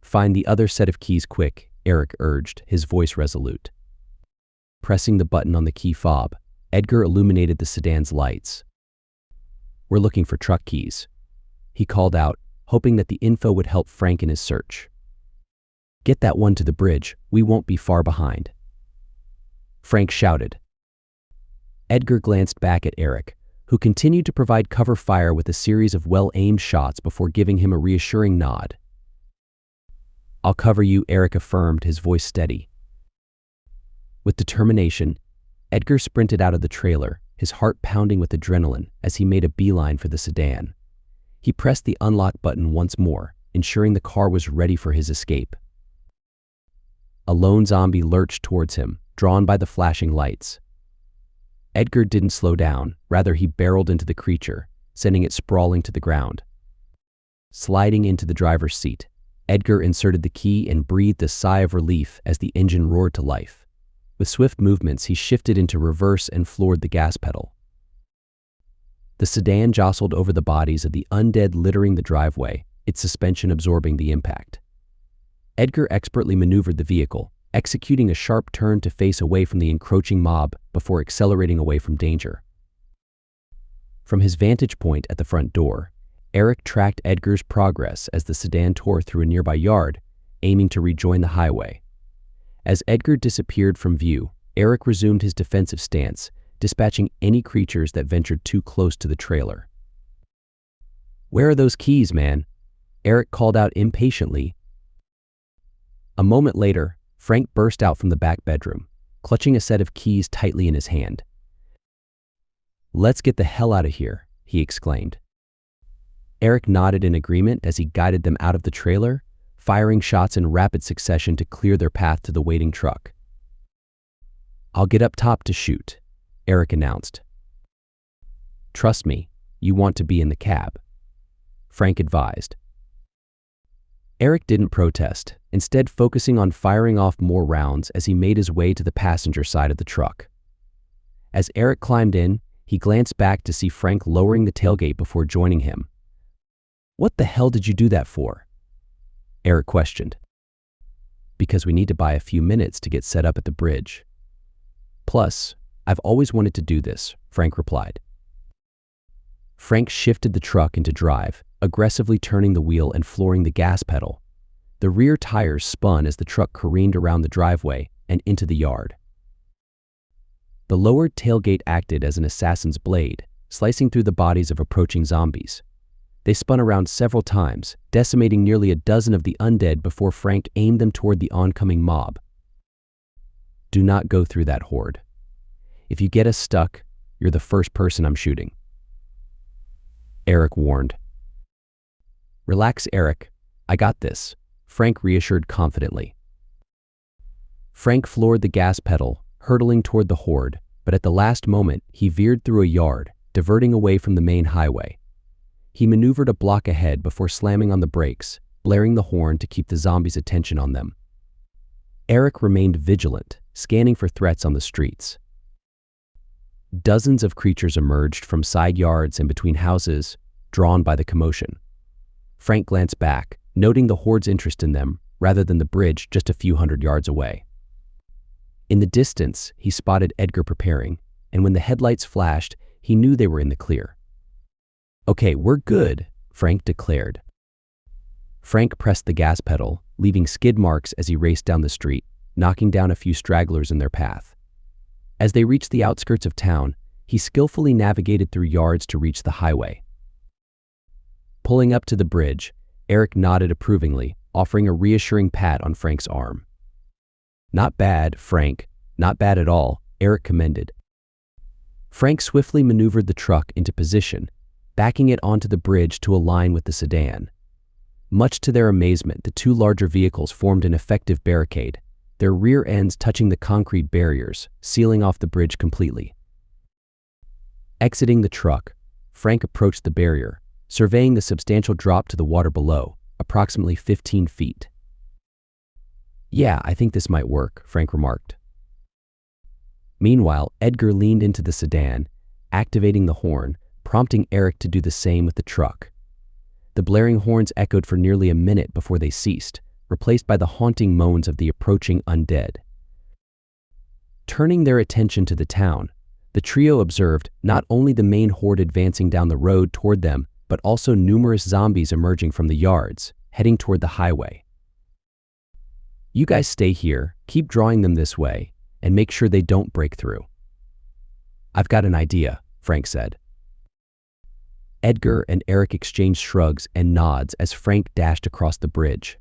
find the other set of keys quick, Eric urged, his voice resolute. Pressing the button on the key fob, Edgar illuminated the sedan's lights. We're looking for truck keys, he called out, hoping that the info would help Frank in his search. Get that one to the bridge, we won't be far behind. Frank shouted. Edgar glanced back at Eric, who continued to provide cover fire with a series of well-aimed shots before giving him a reassuring nod. I'll cover you, Eric affirmed, his voice steady. With determination, Edgar sprinted out of the trailer, his heart pounding with adrenaline as he made a beeline for the sedan. He pressed the unlock button once more, ensuring the car was ready for his escape. A lone zombie lurched towards him, drawn by the flashing lights. Edgar didn't slow down, rather he barreled into the creature, sending it sprawling to the ground. Sliding into the driver's seat, Edgar inserted the key and breathed a sigh of relief as the engine roared to life. With swift movements, he shifted into reverse and floored the gas pedal. The sedan jostled over the bodies of the undead littering the driveway, its suspension absorbing the impact. Edgar expertly maneuvered the vehicle, executing a sharp turn to face away from the encroaching mob before accelerating away from danger. From his vantage point at the front door, Eric tracked Edgar's progress as the sedan tore through a nearby yard, aiming to rejoin the highway. As Edgar disappeared from view, Eric resumed his defensive stance, dispatching any creatures that ventured too close to the trailer. "Where are those keys, man?" Eric called out impatiently. A moment later, Frank burst out from the back bedroom, clutching a set of keys tightly in his hand. "Let's get the hell out of here," he exclaimed. Eric nodded in agreement as he guided them out of the trailer, firing shots in rapid succession to clear their path to the waiting truck. "I'll get up top to shoot," Eric announced. "Trust me, you want to be in the cab," Frank advised. Eric didn't protest, instead focusing on firing off more rounds as he made his way to the passenger side of the truck. As Eric climbed in, he glanced back to see Frank lowering the tailgate before joining him. "What the hell did you do that for?" Eric questioned. "Because we need to buy a few minutes to get set up at the bridge. Plus, I've always wanted to do this," Frank replied. Frank shifted the truck into drive, aggressively turning the wheel and flooring the gas pedal. The rear tires spun as the truck careened around the driveway and into the yard. The lowered tailgate acted as an assassin's blade, slicing through the bodies of approaching zombies. They spun around several times, decimating nearly a dozen of the undead before Frank aimed them toward the oncoming mob. "Do not go through that horde. If you get us stuck, you're the first person I'm shooting," Eric warned. "Relax, Eric. I got this," Frank reassured confidently. Frank floored the gas pedal, hurtling toward the horde, but at the last moment, he veered through a yard, diverting away from the main highway. He maneuvered a block ahead before slamming on the brakes, blaring the horn to keep the zombies' attention on them. Eric remained vigilant, scanning for threats on the streets. Dozens of creatures emerged from side yards and between houses, drawn by the commotion. Frank glanced back, noting the horde's interest in them, rather than the bridge just a few hundred yards away. In the distance, he spotted Edgar preparing, and when the headlights flashed, he knew they were in the clear. "Okay, we're good," Frank declared. Frank pressed the gas pedal, leaving skid marks as he raced down the street, knocking down a few stragglers in their path. As they reached the outskirts of town, he skillfully navigated through yards to reach the highway. Pulling up to the bridge, Eric nodded approvingly, offering a reassuring pat on Frank's arm. "Not bad, Frank. Not bad at all," Eric commended. Frank swiftly maneuvered the truck into position, backing it onto the bridge to align with the sedan. Much to their amazement, the two larger vehicles formed an effective barricade, their rear ends touching the concrete barriers, sealing off the bridge completely. Exiting the truck, Frank approached the barrier, surveying the substantial drop to the water below, approximately 15 feet. "Yeah, I think this might work," Frank remarked. Meanwhile, Edgar leaned into the sedan, activating the horn, prompting Eric to do the same with the truck. The blaring horns echoed for nearly a minute before they ceased, replaced by the haunting moans of the approaching undead. Turning their attention to the town, the trio observed not only the main horde advancing down the road toward them, but also numerous zombies emerging from the yards, heading toward the highway. "You guys stay here, keep drawing them this way, and make sure they don't break through." "I've got an idea," Frank said. Edgar and Eric exchanged shrugs and nods as Frank dashed across the bridge.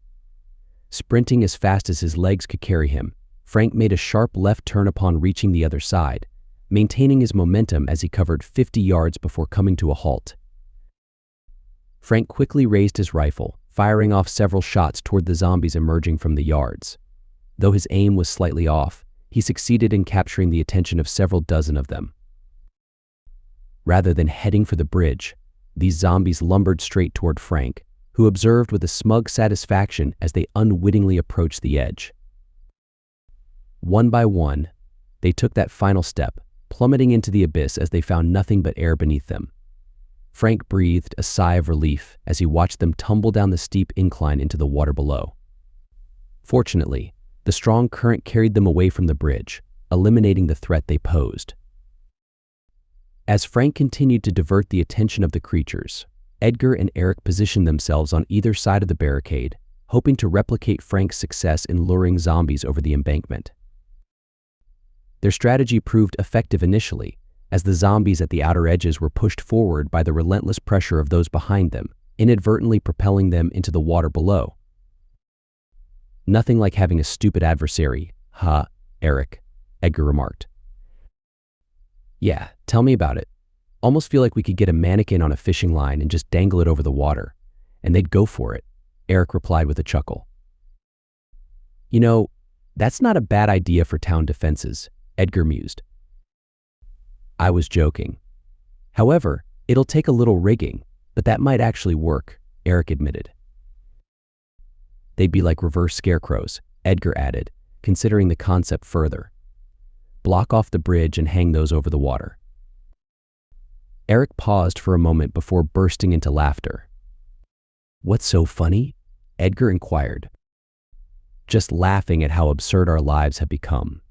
Sprinting as fast as his legs could carry him, Frank made a sharp left turn upon reaching the other side, maintaining his momentum as he covered 50 yards before coming to a halt. Frank quickly raised his rifle, firing off several shots toward the zombies emerging from the yards. Though his aim was slightly off, he succeeded in capturing the attention of several dozen of them. Rather than heading for the bridge, these zombies lumbered straight toward Frank, who observed with a smug satisfaction as they unwittingly approached the edge. One by one, they took that final step, plummeting into the abyss as they found nothing but air beneath them. Frank breathed a sigh of relief as he watched them tumble down the steep incline into the water below. Fortunately, the strong current carried them away from the bridge, eliminating the threat they posed. As Frank continued to divert the attention of the creatures, Edgar and Eric positioned themselves on either side of the barricade, hoping to replicate Frank's success in luring zombies over the embankment. Their strategy proved effective initially, as the zombies at the outer edges were pushed forward by the relentless pressure of those behind them, inadvertently propelling them into the water below. "Nothing like having a stupid adversary, huh, Eric?" Edgar remarked. "Yeah, tell me about it. Almost feel like we could get a mannequin on a fishing line and just dangle it over the water, and they'd go for it," Eric replied with a chuckle. "You know, that's not a bad idea for town defenses," Edgar mused. "I was joking. However, it'll take a little rigging, but that might actually work," Eric admitted. "They'd be like reverse scarecrows," Edgar added, considering the concept further. "Block off the bridge and hang those over the water." Eric paused for a moment before bursting into laughter. "What's so funny?" Edgar inquired. "Just laughing at how absurd our lives have become."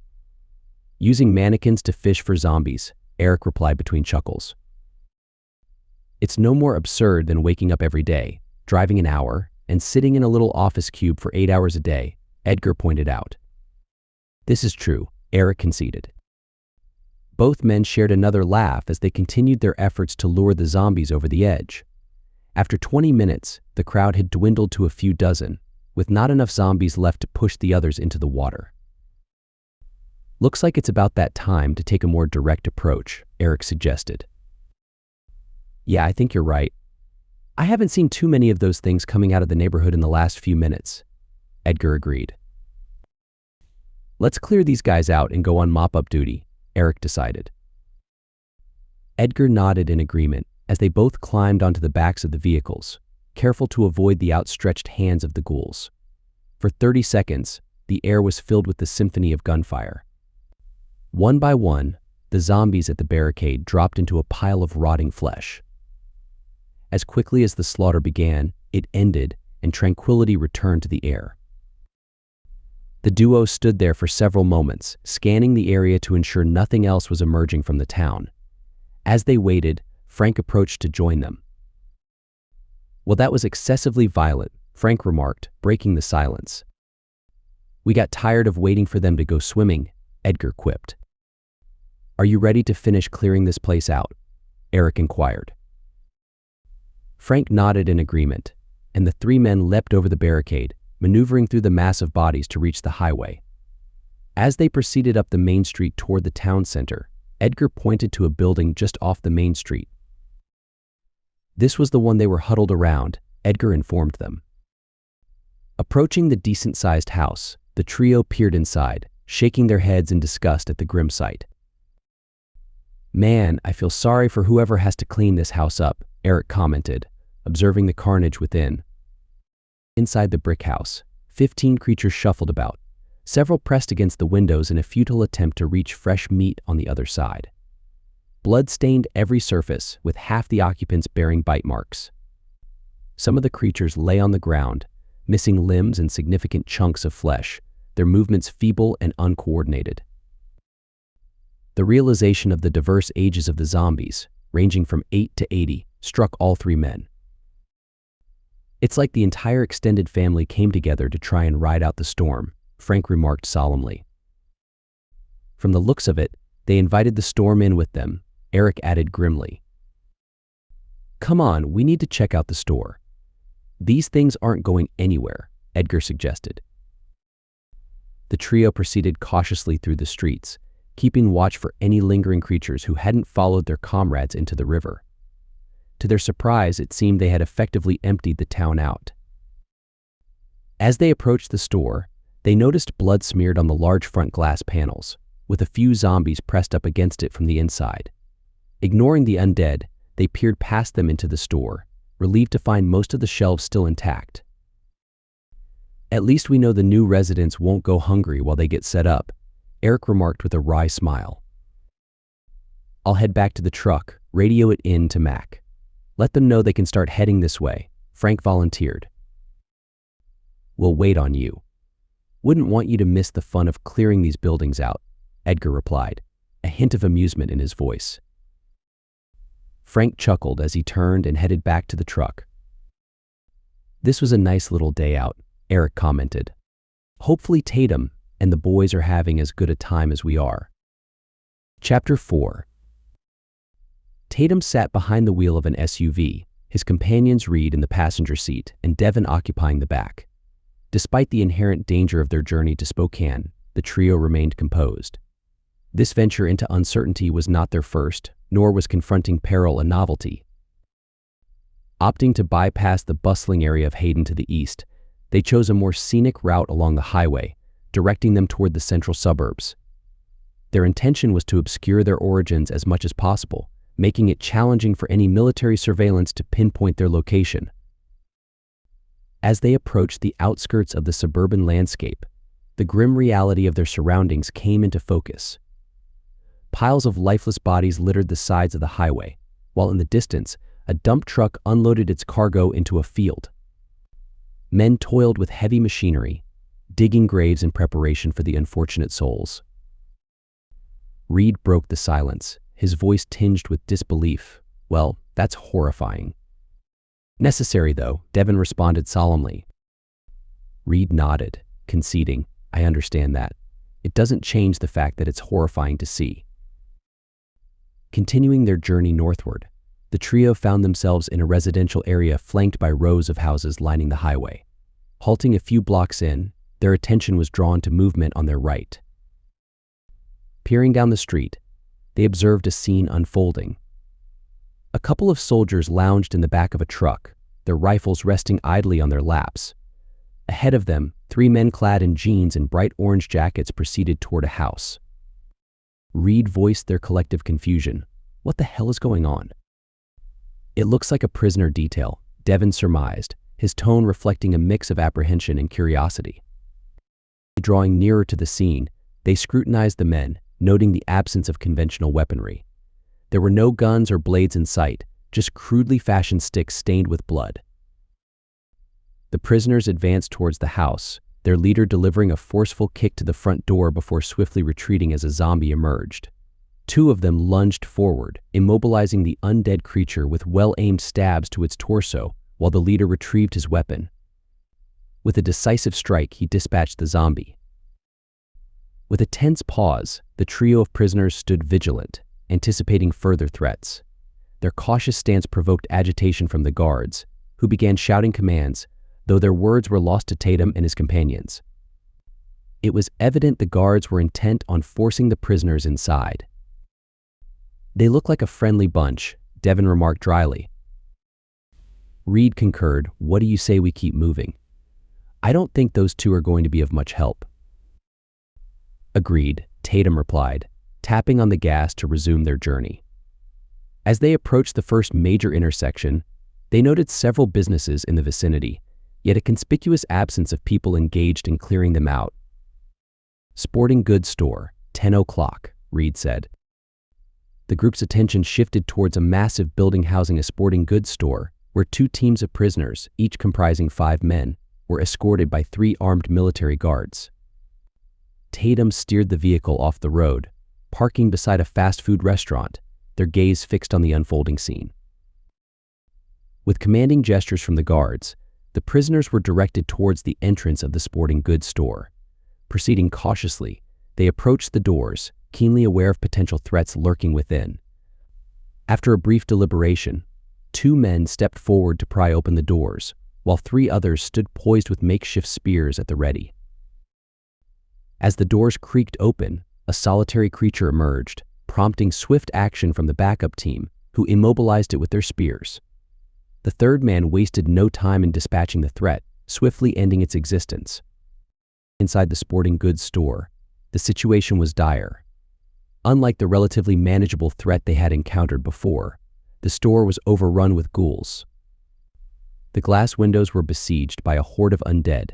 "Using mannequins to fish for zombies," Eric replied between chuckles. "It's no more absurd than waking up every day, driving an hour, and sitting in a little office cube for 8 hours a day," Edgar pointed out. "This is true," Eric conceded. Both men shared another laugh as they continued their efforts to lure the zombies over the edge. After 20 minutes, the crowd had dwindled to a few dozen, with not enough zombies left to push the others into the water. "Looks like it's about that time to take a more direct approach," Eric suggested. "Yeah, I think you're right. I haven't seen too many of those things coming out of the neighborhood in the last few minutes," Edgar agreed. "Let's clear these guys out and go on mop-up duty," Eric decided. Edgar nodded in agreement as they both climbed onto the backs of the vehicles, careful to avoid the outstretched hands of the ghouls. For 30 seconds, the air was filled with the symphony of gunfire. One by one, the zombies at the barricade dropped into a pile of rotting flesh. As quickly as the slaughter began, it ended, and tranquility returned to the air. The duo stood there for several moments, scanning the area to ensure nothing else was emerging from the town. As they waited, Frank approached to join them. "Well, that was excessively violent," Frank remarked, breaking the silence. "We got tired of waiting for them to go swimming," Edgar quipped. "Are you ready to finish clearing this place out?" Eric inquired. Frank nodded in agreement, and the three men leapt over the barricade, maneuvering through the mass of bodies to reach the highway. As they proceeded up the main street toward the town center, Edgar pointed to a building just off the main street. This was the one they were huddled around, Edgar informed them. Approaching the decent-sized house, the trio peered inside, shaking their heads in disgust at the grim sight. Man, I feel sorry for whoever has to clean this house up, Eric commented, observing the carnage within. Inside the brick house, 15 creatures shuffled about. Several pressed against the windows in a futile attempt to reach fresh meat on the other side. Blood stained every surface, with half the occupants bearing bite marks. Some of the creatures lay on the ground, missing limbs and significant chunks of flesh, their movements feeble and uncoordinated. The realization of the diverse ages of the zombies, ranging from 8 to 80, struck all three men. It's like the entire extended family came together to try and ride out the storm, Frank remarked solemnly. From the looks of it, they invited the storm in with them, Eric added grimly. Come on, we need to check out the store. These things aren't going anywhere, Edgar suggested. The trio proceeded cautiously through the streets, keeping watch for any lingering creatures who hadn't followed their comrades into the river. To their surprise, it seemed they had effectively emptied the town out. As they approached the store, they noticed blood smeared on the large front glass panels, with a few zombies pressed up against it from the inside. Ignoring the undead, they peered past them into the store, relieved to find most of the shelves still intact. At least we know the new residents won't go hungry while they get set up, Eric remarked with a wry smile. I'll head back to the truck, radio it in to Mac. Let them know they can start heading this way, Frank volunteered. We'll wait on you. Wouldn't want you to miss the fun of clearing these buildings out, Edgar replied, a hint of amusement in his voice. Frank chuckled as he turned and headed back to the truck. This was a nice little day out, Eric commented. Hopefully Tatum and the boys are having as good a time as we are. Chapter 4. Tatum sat behind the wheel of an SUV, his companions Reed in the passenger seat and Devin occupying the back. Despite the inherent danger of their journey to Spokane, the trio remained composed. This venture into uncertainty was not their first, nor was confronting peril a novelty. Opting to bypass the bustling area of Hayden to the east, they chose a more scenic route along the highway, directing them toward the central suburbs. Their intention was to obscure their origins as much as possible, making it challenging for any military surveillance to pinpoint their location. As they approached the outskirts of the suburban landscape, the grim reality of their surroundings came into focus. Piles of lifeless bodies littered the sides of the highway, while in the distance, a dump truck unloaded its cargo into a field. Men toiled with heavy machinery, digging graves in preparation for the unfortunate souls. Reed broke the silence, his voice tinged with disbelief. Well, that's horrifying. Necessary, though, Devin responded solemnly. Reed nodded, conceding, I understand that. It doesn't change the fact that it's horrifying to see. Continuing their journey northward, the trio found themselves in a residential area flanked by rows of houses lining the highway. Halting a few blocks in, their attention was drawn to movement on their right. Peering down the street, they observed a scene unfolding. A couple of soldiers lounged in the back of a truck, their rifles resting idly on their laps. Ahead of them, 3 men clad in jeans and bright orange jackets proceeded toward a house. Reed voiced their collective confusion. What the hell is going on? It looks like a prisoner detail, Devin surmised, his tone reflecting a mix of apprehension and curiosity. Drawing nearer to the scene, they scrutinized the men, noting the absence of conventional weaponry. There were no guns or blades in sight, just crudely fashioned sticks stained with blood. The prisoners advanced towards the house, their leader delivering a forceful kick to the front door before swiftly retreating as a zombie emerged. 2 of them lunged forward, immobilizing the undead creature with well-aimed stabs to its torso, while the leader retrieved his weapon. With a decisive strike, he dispatched the zombie. With a tense pause, the trio of prisoners stood vigilant, anticipating further threats. Their cautious stance provoked agitation from the guards, who began shouting commands, though their words were lost to Tatum and his companions. It was evident the guards were intent on forcing the prisoners inside. They look like a friendly bunch, Devin remarked dryly. Reed concurred, what do you say we keep moving? I don't think those 2 are going to be of much help. Agreed, Tatum replied, tapping on the gas to resume their journey. As they approached the first major intersection, they noted several businesses in the vicinity, yet a conspicuous absence of people engaged in clearing them out. "Sporting goods store, 10 o'clock, Reed said. The group's attention shifted towards a massive building housing a sporting goods store, where two teams of prisoners, each comprising 5 men, were escorted by 3 armed military guards. Tatum steered the vehicle off the road, parking beside a fast food restaurant, their gaze fixed on the unfolding scene. With commanding gestures from the guards, the prisoners were directed towards the entrance of the sporting goods store. Proceeding cautiously, they approached the doors, keenly aware of potential threats lurking within. After a brief deliberation, 2 men stepped forward to pry open the doors, while 3 others stood poised with makeshift spears at the ready. As the doors creaked open, a solitary creature emerged, prompting swift action from the backup team, who immobilized it with their spears. The third man wasted no time in dispatching the threat, swiftly ending its existence. Inside the sporting goods store, the situation was dire. Unlike the relatively manageable threat they had encountered before, the store was overrun with ghouls. The glass windows were besieged by a horde of undead,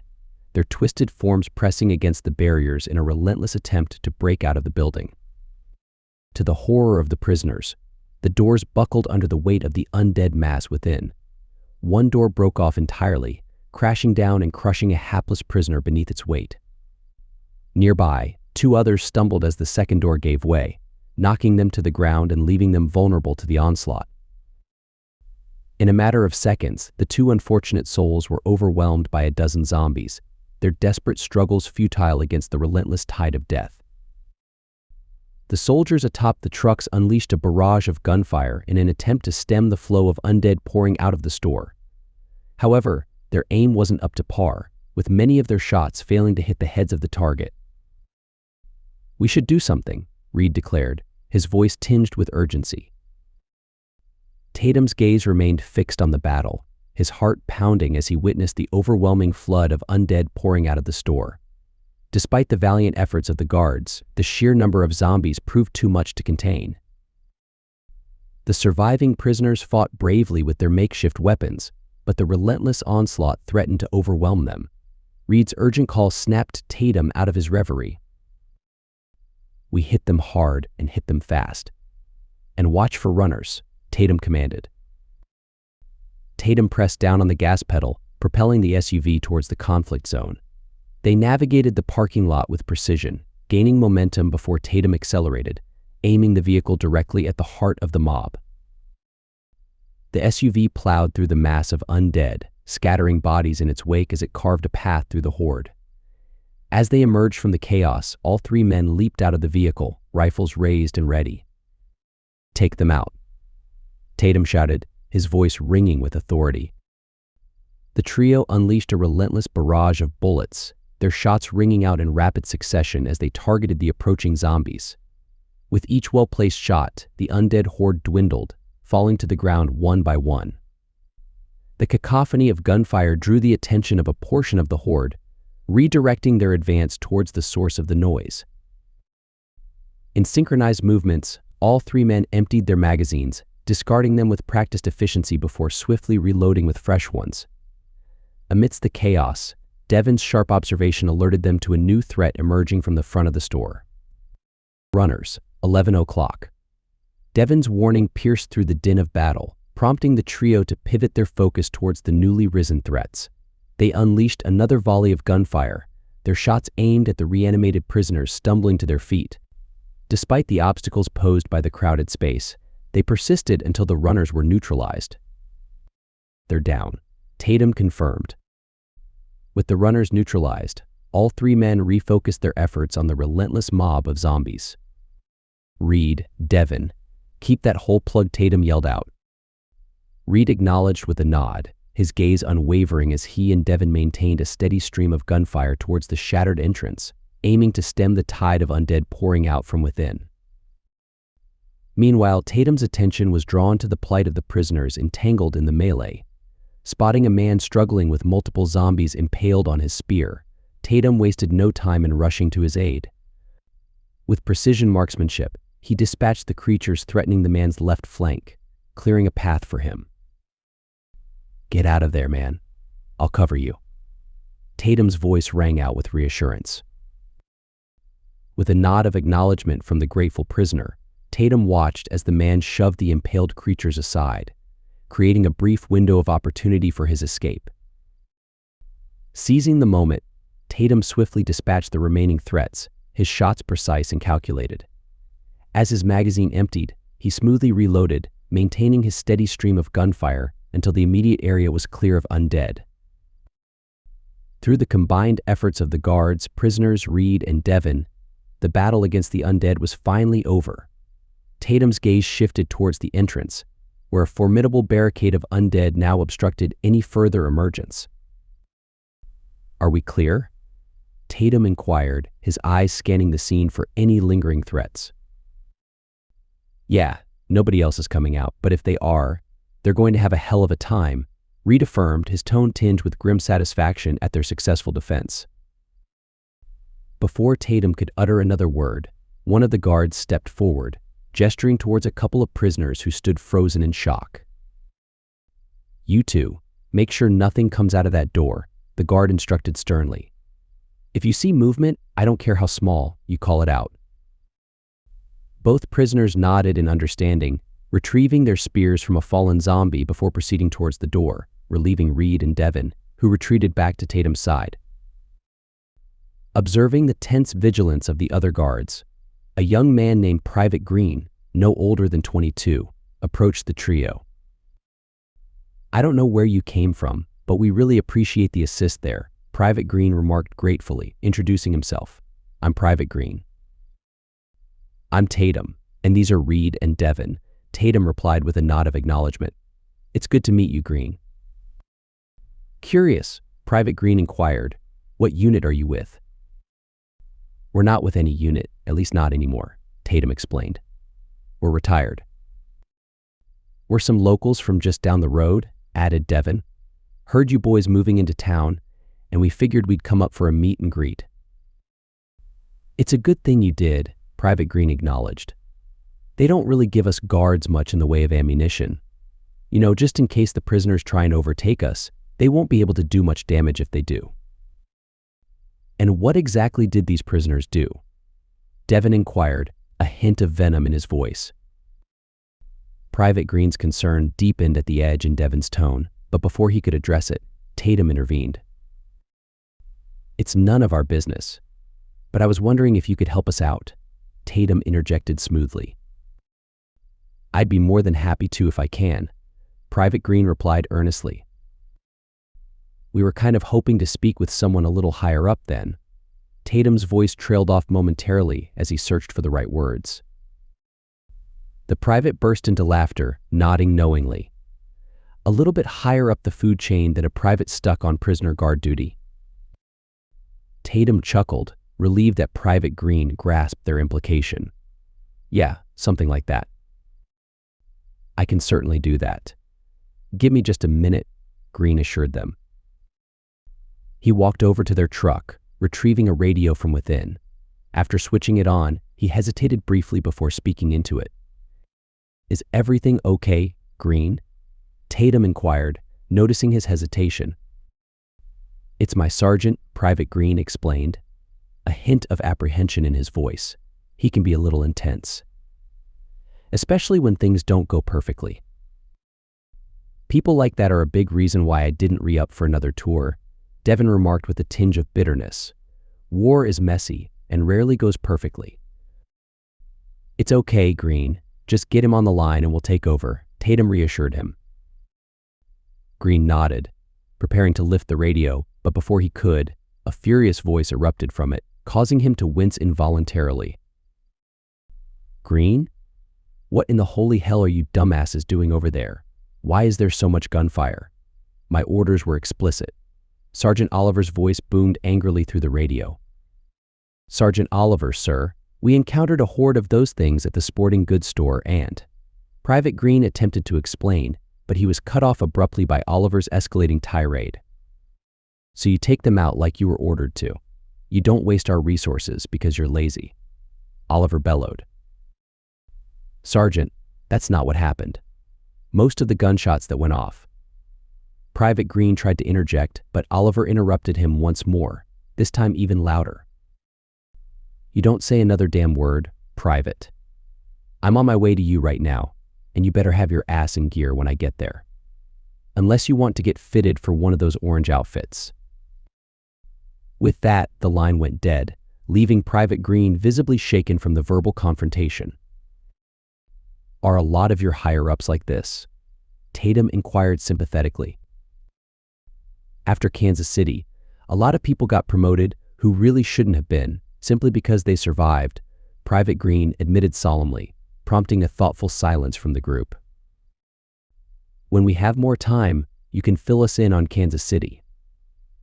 their twisted forms pressing against the barriers in a relentless attempt to break out of the building. To the horror of the prisoners, the doors buckled under the weight of the undead mass within. One door broke off entirely, crashing down and crushing a hapless prisoner beneath its weight. Nearby, 2 others stumbled as the second door gave way, knocking them to the ground and leaving them vulnerable to the onslaught. In a matter of seconds, the 2 unfortunate souls were overwhelmed by a dozen zombies, their desperate struggles futile against the relentless tide of death. The soldiers atop the trucks unleashed a barrage of gunfire in an attempt to stem the flow of undead pouring out of the store. However, their aim wasn't up to par, with many of their shots failing to hit the heads of the target. "We should do something," Reed declared, his voice tinged with urgency. Tatum's gaze remained fixed on the battle, his heart pounding as he witnessed the overwhelming flood of undead pouring out of the store. Despite the valiant efforts of the guards, the sheer number of zombies proved too much to contain. The surviving prisoners fought bravely with their makeshift weapons, but the relentless onslaught threatened to overwhelm them. Reed's urgent call snapped Tatum out of his reverie. "We hit them hard and hit them fast. And watch for runners," Tatum commanded. Tatum pressed down on the gas pedal, propelling the SUV towards the conflict zone. They navigated the parking lot with precision, gaining momentum before Tatum accelerated, aiming the vehicle directly at the heart of the mob. The SUV plowed through the mass of undead, scattering bodies in its wake as it carved a path through the horde. As they emerged from the chaos, all 3 men leaped out of the vehicle, rifles raised and ready. "Take them out," Tatum shouted, his voice ringing with authority. The trio unleashed a relentless barrage of bullets, their shots ringing out in rapid succession as they targeted the approaching zombies. With each well-placed shot, the undead horde dwindled, falling to the ground one by one. The cacophony of gunfire drew the attention of a portion of the horde, redirecting their advance towards the source of the noise. In synchronized movements, all 3 men emptied their magazines, discarding them with practiced efficiency before swiftly reloading with fresh ones. Amidst the chaos, Devin's sharp observation alerted them to a new threat emerging from the front of the store. "Runners, 11 o'clock. Devin's warning pierced through the din of battle, prompting the trio to pivot their focus towards the newly risen threats. They unleashed another volley of gunfire, their shots aimed at the reanimated prisoners stumbling to their feet. Despite the obstacles posed by the crowded space, they persisted until the runners were neutralized. "They're down," Tatum confirmed. With the runners neutralized, all 3 men refocused their efforts on the relentless mob of zombies. "Reed, Devin, keep that hole plugged," Tatum yelled out. Reed acknowledged with a nod, his gaze unwavering as he and Devin maintained a steady stream of gunfire towards the shattered entrance, aiming to stem the tide of undead pouring out from within. Meanwhile, Tatum's attention was drawn to the plight of the prisoners entangled in the melee. Spotting a man struggling with multiple zombies impaled on his spear, Tatum wasted no time in rushing to his aid. With precision marksmanship, he dispatched the creatures threatening the man's left flank, clearing a path for him. "Get out of there, man. I'll cover you." Tatum's voice rang out with reassurance. With a nod of acknowledgement from the grateful prisoner, Tatum watched as the man shoved the impaled creatures aside, creating a brief window of opportunity for his escape. Seizing the moment, Tatum swiftly dispatched the remaining threats, his shots precise and calculated. As his magazine emptied, he smoothly reloaded, maintaining his steady stream of gunfire until the immediate area was clear of undead. Through the combined efforts of the guards, prisoners, Reed, and Devon, the battle against the undead was finally over. Tatum's gaze shifted towards the entrance, where a formidable barricade of undead now obstructed any further emergence. "Are we clear?" Tatum inquired, his eyes scanning the scene for any lingering threats. "Yeah, nobody else is coming out, but if they are, they're going to have a hell of a time," Reed affirmed, his tone tinged with grim satisfaction at their successful defense. Before Tatum could utter another word, one of the guards stepped forward, gesturing towards a couple of prisoners who stood frozen in shock. "You two, make sure nothing comes out of that door," the guard instructed sternly. "If you see movement, I don't care how small, you call it out." Both prisoners nodded in understanding, retrieving their spears from a fallen zombie before proceeding towards the door, relieving Reed and Devon, who retreated back to Tatum's side. Observing the tense vigilance of the other guards, a young man named Private Green, no older than 22, approached the trio. "I don't know where you came from, but we really appreciate the assist there," Private Green remarked gratefully, introducing himself. "I'm Private Green." "I'm Tatum, and these are Reed and Devon," Tatum replied with a nod of acknowledgement. "It's good to meet you, Green." Curious, Private Green inquired, "What unit are you with?" "We're not with any unit, at least not anymore," Tatum explained. "We're retired." "We're some locals from just down the road," added Devon. "Heard you boys moving into town, and we figured we'd come up for a meet and greet." "It's a good thing you did," Private Green acknowledged. "They don't really give us guards much in the way of ammunition. You know, just in case the prisoners try and overtake us, they won't be able to do much damage if they do." "And what exactly did these prisoners do?" Devon inquired, a hint of venom in his voice. Private Green's concern deepened at the edge in Devon's tone, but before he could address it, Tatum intervened. "It's none of our business, but I was wondering if you could help us out," Tatum interjected smoothly. "I'd be more than happy to if I can," Private Green replied earnestly. "We were kind of hoping to speak with someone a little higher up then." Tatum's voice trailed off momentarily as he searched for the right words. The private burst into laughter, nodding knowingly. "A little bit higher up the food chain than a private stuck on prisoner guard duty." Tatum chuckled, relieved that Private Green grasped their implication. "Yeah, something like that." "I can certainly do that. Give me just a minute," Green assured them. He walked over to their truck, retrieving a radio from within. After switching it on, he hesitated briefly before speaking into it. "Is everything okay, Green?" Tatum inquired, noticing his hesitation. "It's my sergeant," Private Green explained, a hint of apprehension in his voice. He can be a little intense, especially when things don't go perfectly. "People like that are a big reason why I didn't re-up for another tour," Devon remarked with a tinge of bitterness. "War is messy and rarely goes perfectly." "It's okay, Green. Just get him on the line and we'll take over," Tatum reassured him. Green nodded, preparing to lift the radio, but before he could, a furious voice erupted from it, causing him to wince involuntarily. "Green? What in the holy hell are you dumbasses doing over there? Why is there so much gunfire? My orders were explicit." Sergeant Oliver's voice boomed angrily through the radio. "Sergeant Oliver, sir, we encountered a horde of those things at the sporting goods store and..." Private Green attempted to explain, but he was cut off abruptly by Oliver's escalating tirade. "So you take them out like you were ordered to. You don't waste our resources because you're lazy," Oliver bellowed. "Sergeant, that's not what happened." most of the gunshots that went off. Private Green tried to interject, but Oliver interrupted him once more, this time even louder. "You don't say another damn word, Private. I'm on my way to you right now, and you better have your ass in gear when I get there. Unless you want to get fitted for one of those orange outfits." With that, the line went dead, leaving Private Green visibly shaken from the verbal confrontation. "Are a lot of your higher-ups like this?" Tatum inquired sympathetically. After Kansas City, a lot of people got promoted who really shouldn't have been, simply because they survived, Private Green admitted solemnly, prompting a thoughtful silence from the group. "When we have more time, you can fill us in on Kansas City.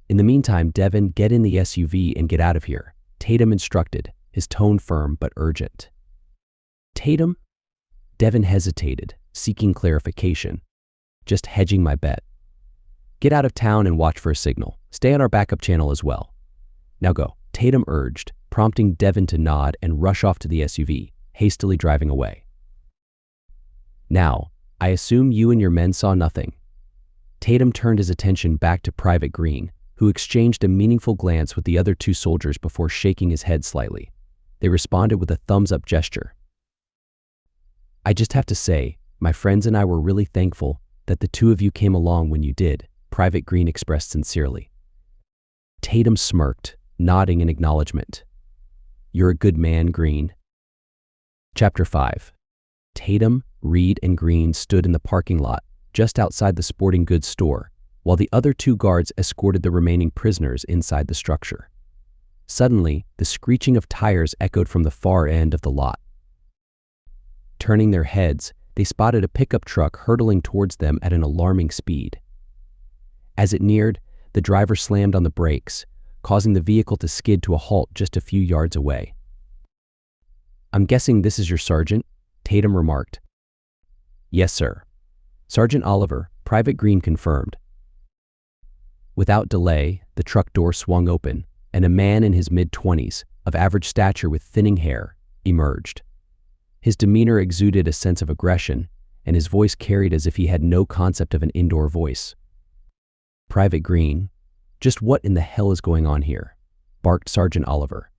In the meantime, Devin, get in the SUV and get out of here," Tatum instructed, his tone firm but urgent. "Tatum?" Devin hesitated, seeking clarification. "Just hedging my bet. Get out of town and watch for a signal. Stay on our backup channel as well. Now go," Tatum urged, prompting Devin to nod and rush off to the SUV, hastily driving away. "Now, I assume you and your men saw nothing." Tatum turned his attention back to Private Green, who exchanged a meaningful glance with the other two soldiers before shaking his head slightly. They responded with a thumbs-up gesture. "I just have to say, my friends and I were really thankful that the two of you came along when you did," Private Green expressed sincerely. Tatum smirked, nodding in acknowledgement. "You're a good man, Green." Chapter 5. Tatum, Reed, and Green stood in the parking lot just outside the sporting goods store, while the other two guards escorted the remaining prisoners inside the structure. Suddenly, the screeching of tires echoed from the far end of the lot. Turning their heads, they spotted a pickup truck hurtling towards them at an alarming speed. As it neared, the driver slammed on the brakes, causing the vehicle to skid to a halt just a few yards away. "I'm guessing this is your sergeant?" Tatum remarked. "Yes, sir. Sergeant Oliver," Private Green confirmed. Without delay, the truck door swung open, and a man in his mid-20s, of average stature with thinning hair, emerged. His demeanor exuded a sense of aggression, and his voice carried as if he had no concept of an indoor voice. "Private Green, just what in the hell is going on here?" barked Sergeant Oliver.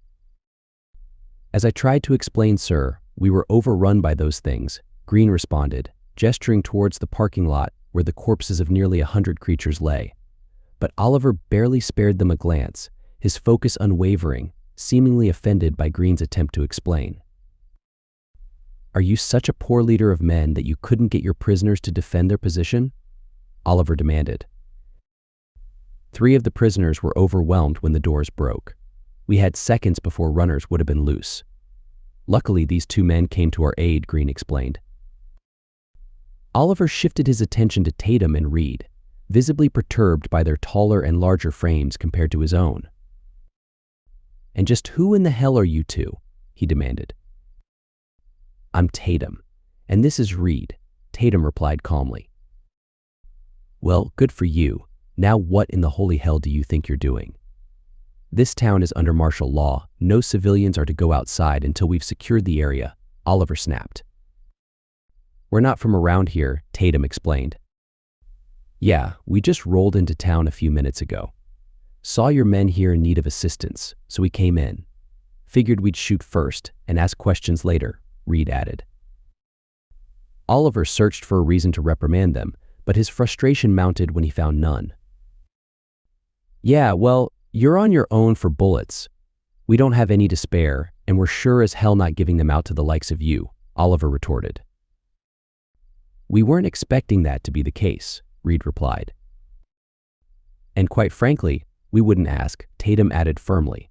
"As I tried to explain, sir, we were overrun by those things," Green responded, gesturing towards the parking lot where the corpses of nearly 100 creatures lay. But Oliver barely spared them a glance, his focus unwavering, seemingly offended by Green's attempt to explain. "Are you such a poor leader of men that you couldn't get your prisoners to defend their position?" Oliver demanded. 3 of the prisoners were overwhelmed when the doors broke. We had seconds before runners would have been loose. Luckily, these 2 men came to our aid, Green explained. Oliver shifted his attention to Tatum and Reed, visibly perturbed by their taller and larger frames compared to his own. "And just who in the hell are you two?" he demanded. "I'm Tatum, and this is Reed," Tatum replied calmly. "Well, good for you. Now what in the holy hell do you think you're doing? This town is under martial law. No civilians are to go outside until we've secured the area," Oliver snapped. "We're not from around here," Tatum explained. "Yeah, we just rolled into town a few minutes ago. Saw your men here in need of assistance, so we came in. Figured we'd shoot first and ask questions later," Reed added. Oliver searched for a reason to reprimand them, but his frustration mounted when he found none. "Yeah, well, you're on your own for bullets. We don't have any to spare, and we're sure as hell not giving them out to the likes of you," Oliver retorted. "We weren't expecting that to be the case," Reed replied. "And quite frankly, we wouldn't ask," Tatum added firmly.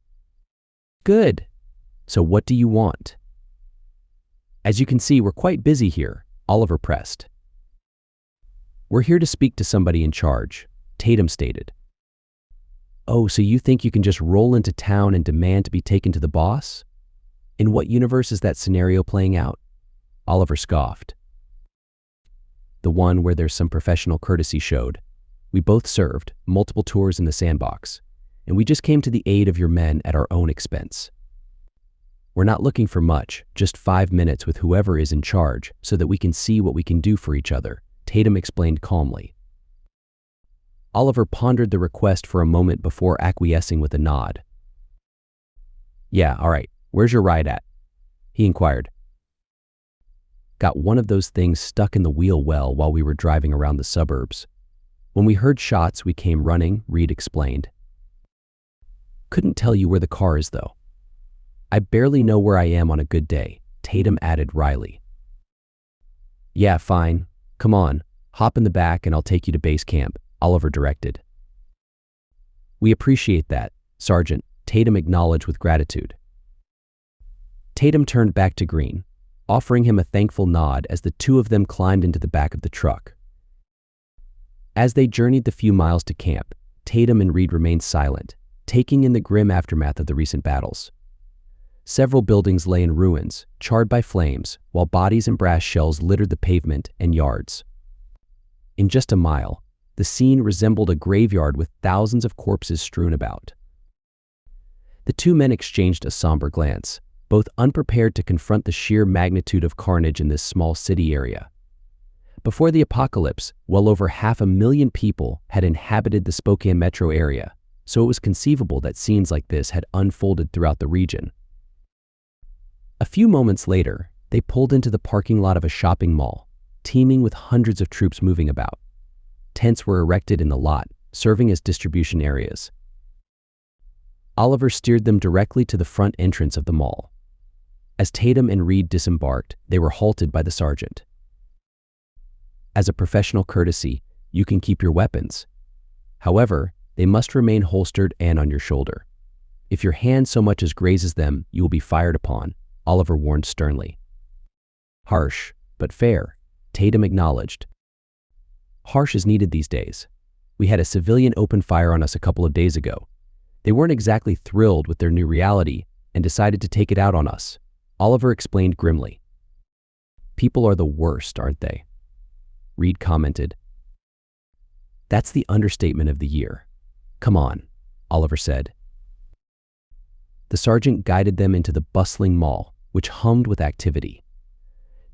"Good. So what do you want?" "As you can see, we're quite busy here," Oliver pressed. "We're here to speak to somebody in charge," Tatum stated. "Oh, so you think you can just roll into town and demand to be taken to the boss? In what universe is that scenario playing out?" Oliver scoffed. "The one where there's some professional courtesy showed. We both served multiple tours in the sandbox, and we just came to the aid of your men at our own expense. We're not looking for much, just 5 minutes with whoever is in charge so that we can see what we can do for each other," Tatum explained calmly. Oliver pondered the request for a moment before acquiescing with a nod. "Yeah, all right. Where's your ride at?" he inquired. "Got one of those things stuck in the wheel well while we were driving around the suburbs. When we heard shots, we came running," Reed explained. "Couldn't tell you where the car is, though. I barely know where I am on a good day," Tatum added wryly. "Yeah, fine. Come on, hop in the back and I'll take you to base camp," Oliver directed. "We appreciate that, Sergeant," Tatum acknowledged with gratitude. Tatum turned back to Green, offering him a thankful nod as the two of them climbed into the back of the truck. As they journeyed the few miles to camp, Tatum and Reed remained silent, taking in the grim aftermath of the recent battles. Several buildings lay in ruins, charred by flames, while bodies and brass shells littered the pavement and yards. In just a mile, the scene resembled a graveyard with thousands of corpses strewn about. The two men exchanged a somber glance, both unprepared to confront the sheer magnitude of carnage in this small city area. Before the apocalypse, well over 500,000 people had inhabited the Spokane metro area, so it was conceivable that scenes like this had unfolded throughout the region. A few moments later, they pulled into the parking lot of a shopping mall, teeming with hundreds of troops moving about. Tents were erected in the lot, serving as distribution areas. Oliver steered them directly to the front entrance of the mall. As Tatum and Reed disembarked, they were halted by the sergeant. "As a professional courtesy, you can keep your weapons. However, they must remain holstered and on your shoulder. If your hand so much as grazes them, you will be fired upon," Oliver warned sternly. "Harsh, but fair," Tatum acknowledged. "Harsh is needed these days. We had a civilian open fire on us a couple of days ago. They weren't exactly thrilled with their new reality and decided to take it out on us," Oliver explained grimly. "People are the worst, aren't they?" Reed commented. "That's the understatement of the year. Come on," Oliver said. The sergeant guided them into the bustling mall, which hummed with activity.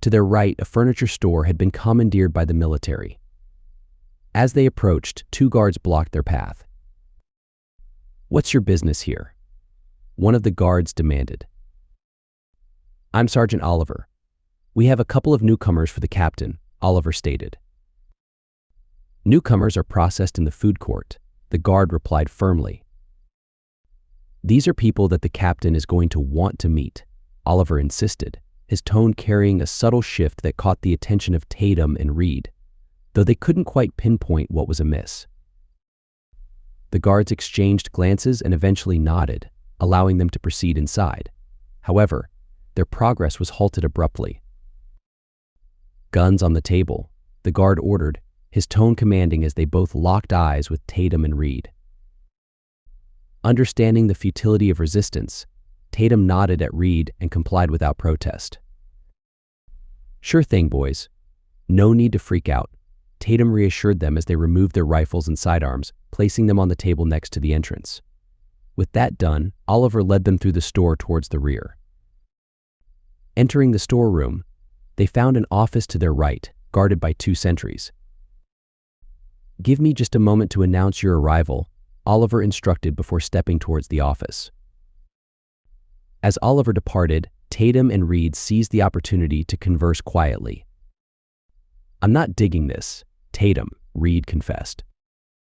To their right, a furniture store had been commandeered by the military. As they approached, two guards blocked their path. "What's your business here?" one of the guards demanded. "I'm Sergeant Oliver. We have a couple of newcomers for the captain," Oliver stated. "Newcomers are processed in the food court," the guard replied firmly. "These are people that the captain is going to want to meet," Oliver insisted, his tone carrying a subtle shift that caught the attention of Tatum and Reed, though they couldn't quite pinpoint what was amiss. The guards exchanged glances and eventually nodded, allowing them to proceed inside. However, their progress was halted abruptly. "Guns on the table," the guard ordered, his tone commanding as they both locked eyes with Tatum and Reed. Understanding the futility of resistance, Tatum nodded at Reed and complied without protest. "Sure thing, boys. No need to freak out," Tatum reassured them as they removed their rifles and sidearms, placing them on the table next to the entrance. With that done, Oliver led them through the store towards the rear. Entering the storeroom, they found an office to their right, guarded by two sentries. "Give me just a moment to announce your arrival," Oliver instructed before stepping towards the office. As Oliver departed, Tatum and Reed seized the opportunity to converse quietly. "I'm not digging this," Tatum, Reed confessed.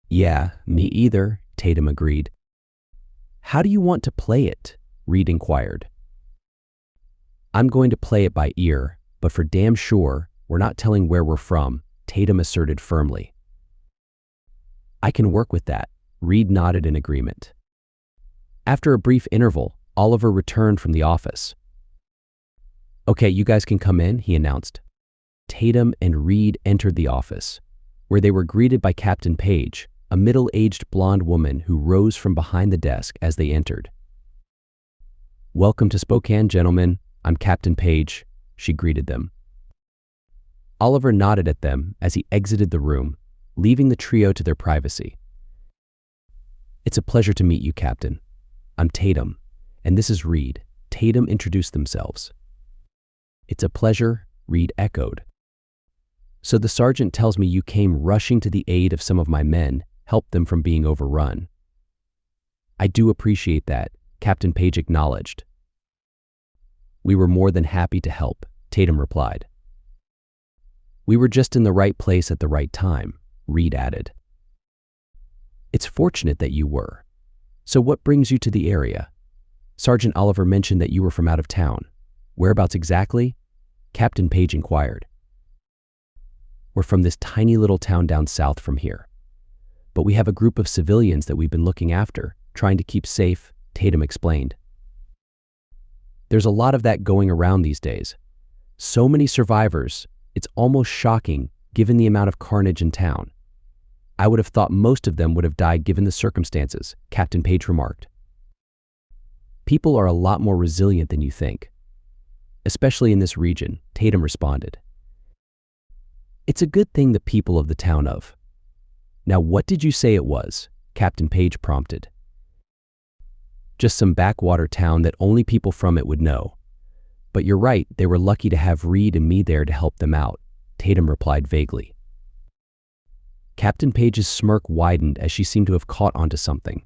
"Yeah, me either," Tatum agreed. "How do you want to play it?" Reed inquired. "I'm going to play it by ear, but for damn sure, we're not telling where we're from," Tatum asserted firmly. "I can work with that," Reed nodded in agreement. After a brief interval, Oliver returned from the office. "Okay, you guys can come in," he announced. Tatum and Reed entered the office, where they were greeted by Captain Page, a middle-aged blonde woman who rose from behind the desk as they entered. "Welcome to Spokane, gentlemen. I'm Captain Page," she greeted them. Oliver nodded at them as he exited the room, leaving the trio to their privacy. "It's a pleasure to meet you, Captain. I'm Tatum, and this is Reed." Tatum introduced themselves. "It's a pleasure," Reed echoed. So the sergeant tells me you came rushing to the aid of some of my men, helped them from being overrun. I do appreciate that, Captain Page acknowledged. We were more than happy to help, Tatum replied. We were just in the right place at the right time, Reed added. It's fortunate that you were. So what brings you to the area? Sergeant Oliver mentioned that you were from out of town. Whereabouts exactly? Captain Page inquired. We're from this tiny little town down south from here. But we have a group of civilians that we've been looking after, trying to keep safe, Tatum explained. There's a lot of that going around these days. So many survivors, it's almost shocking given the amount of carnage in town. I would have thought most of them would have died given the circumstances, Captain Page remarked. People are a lot more resilient than you think. Especially in this region, Tatum responded. It's a good thing the people of the town of. Now what did you say it was? Captain Page prompted. Just some backwater town that only people from it would know. But you're right, they were lucky to have Reed and me there to help them out, Tatum replied vaguely. Captain Page's smirk widened as she seemed to have caught onto something.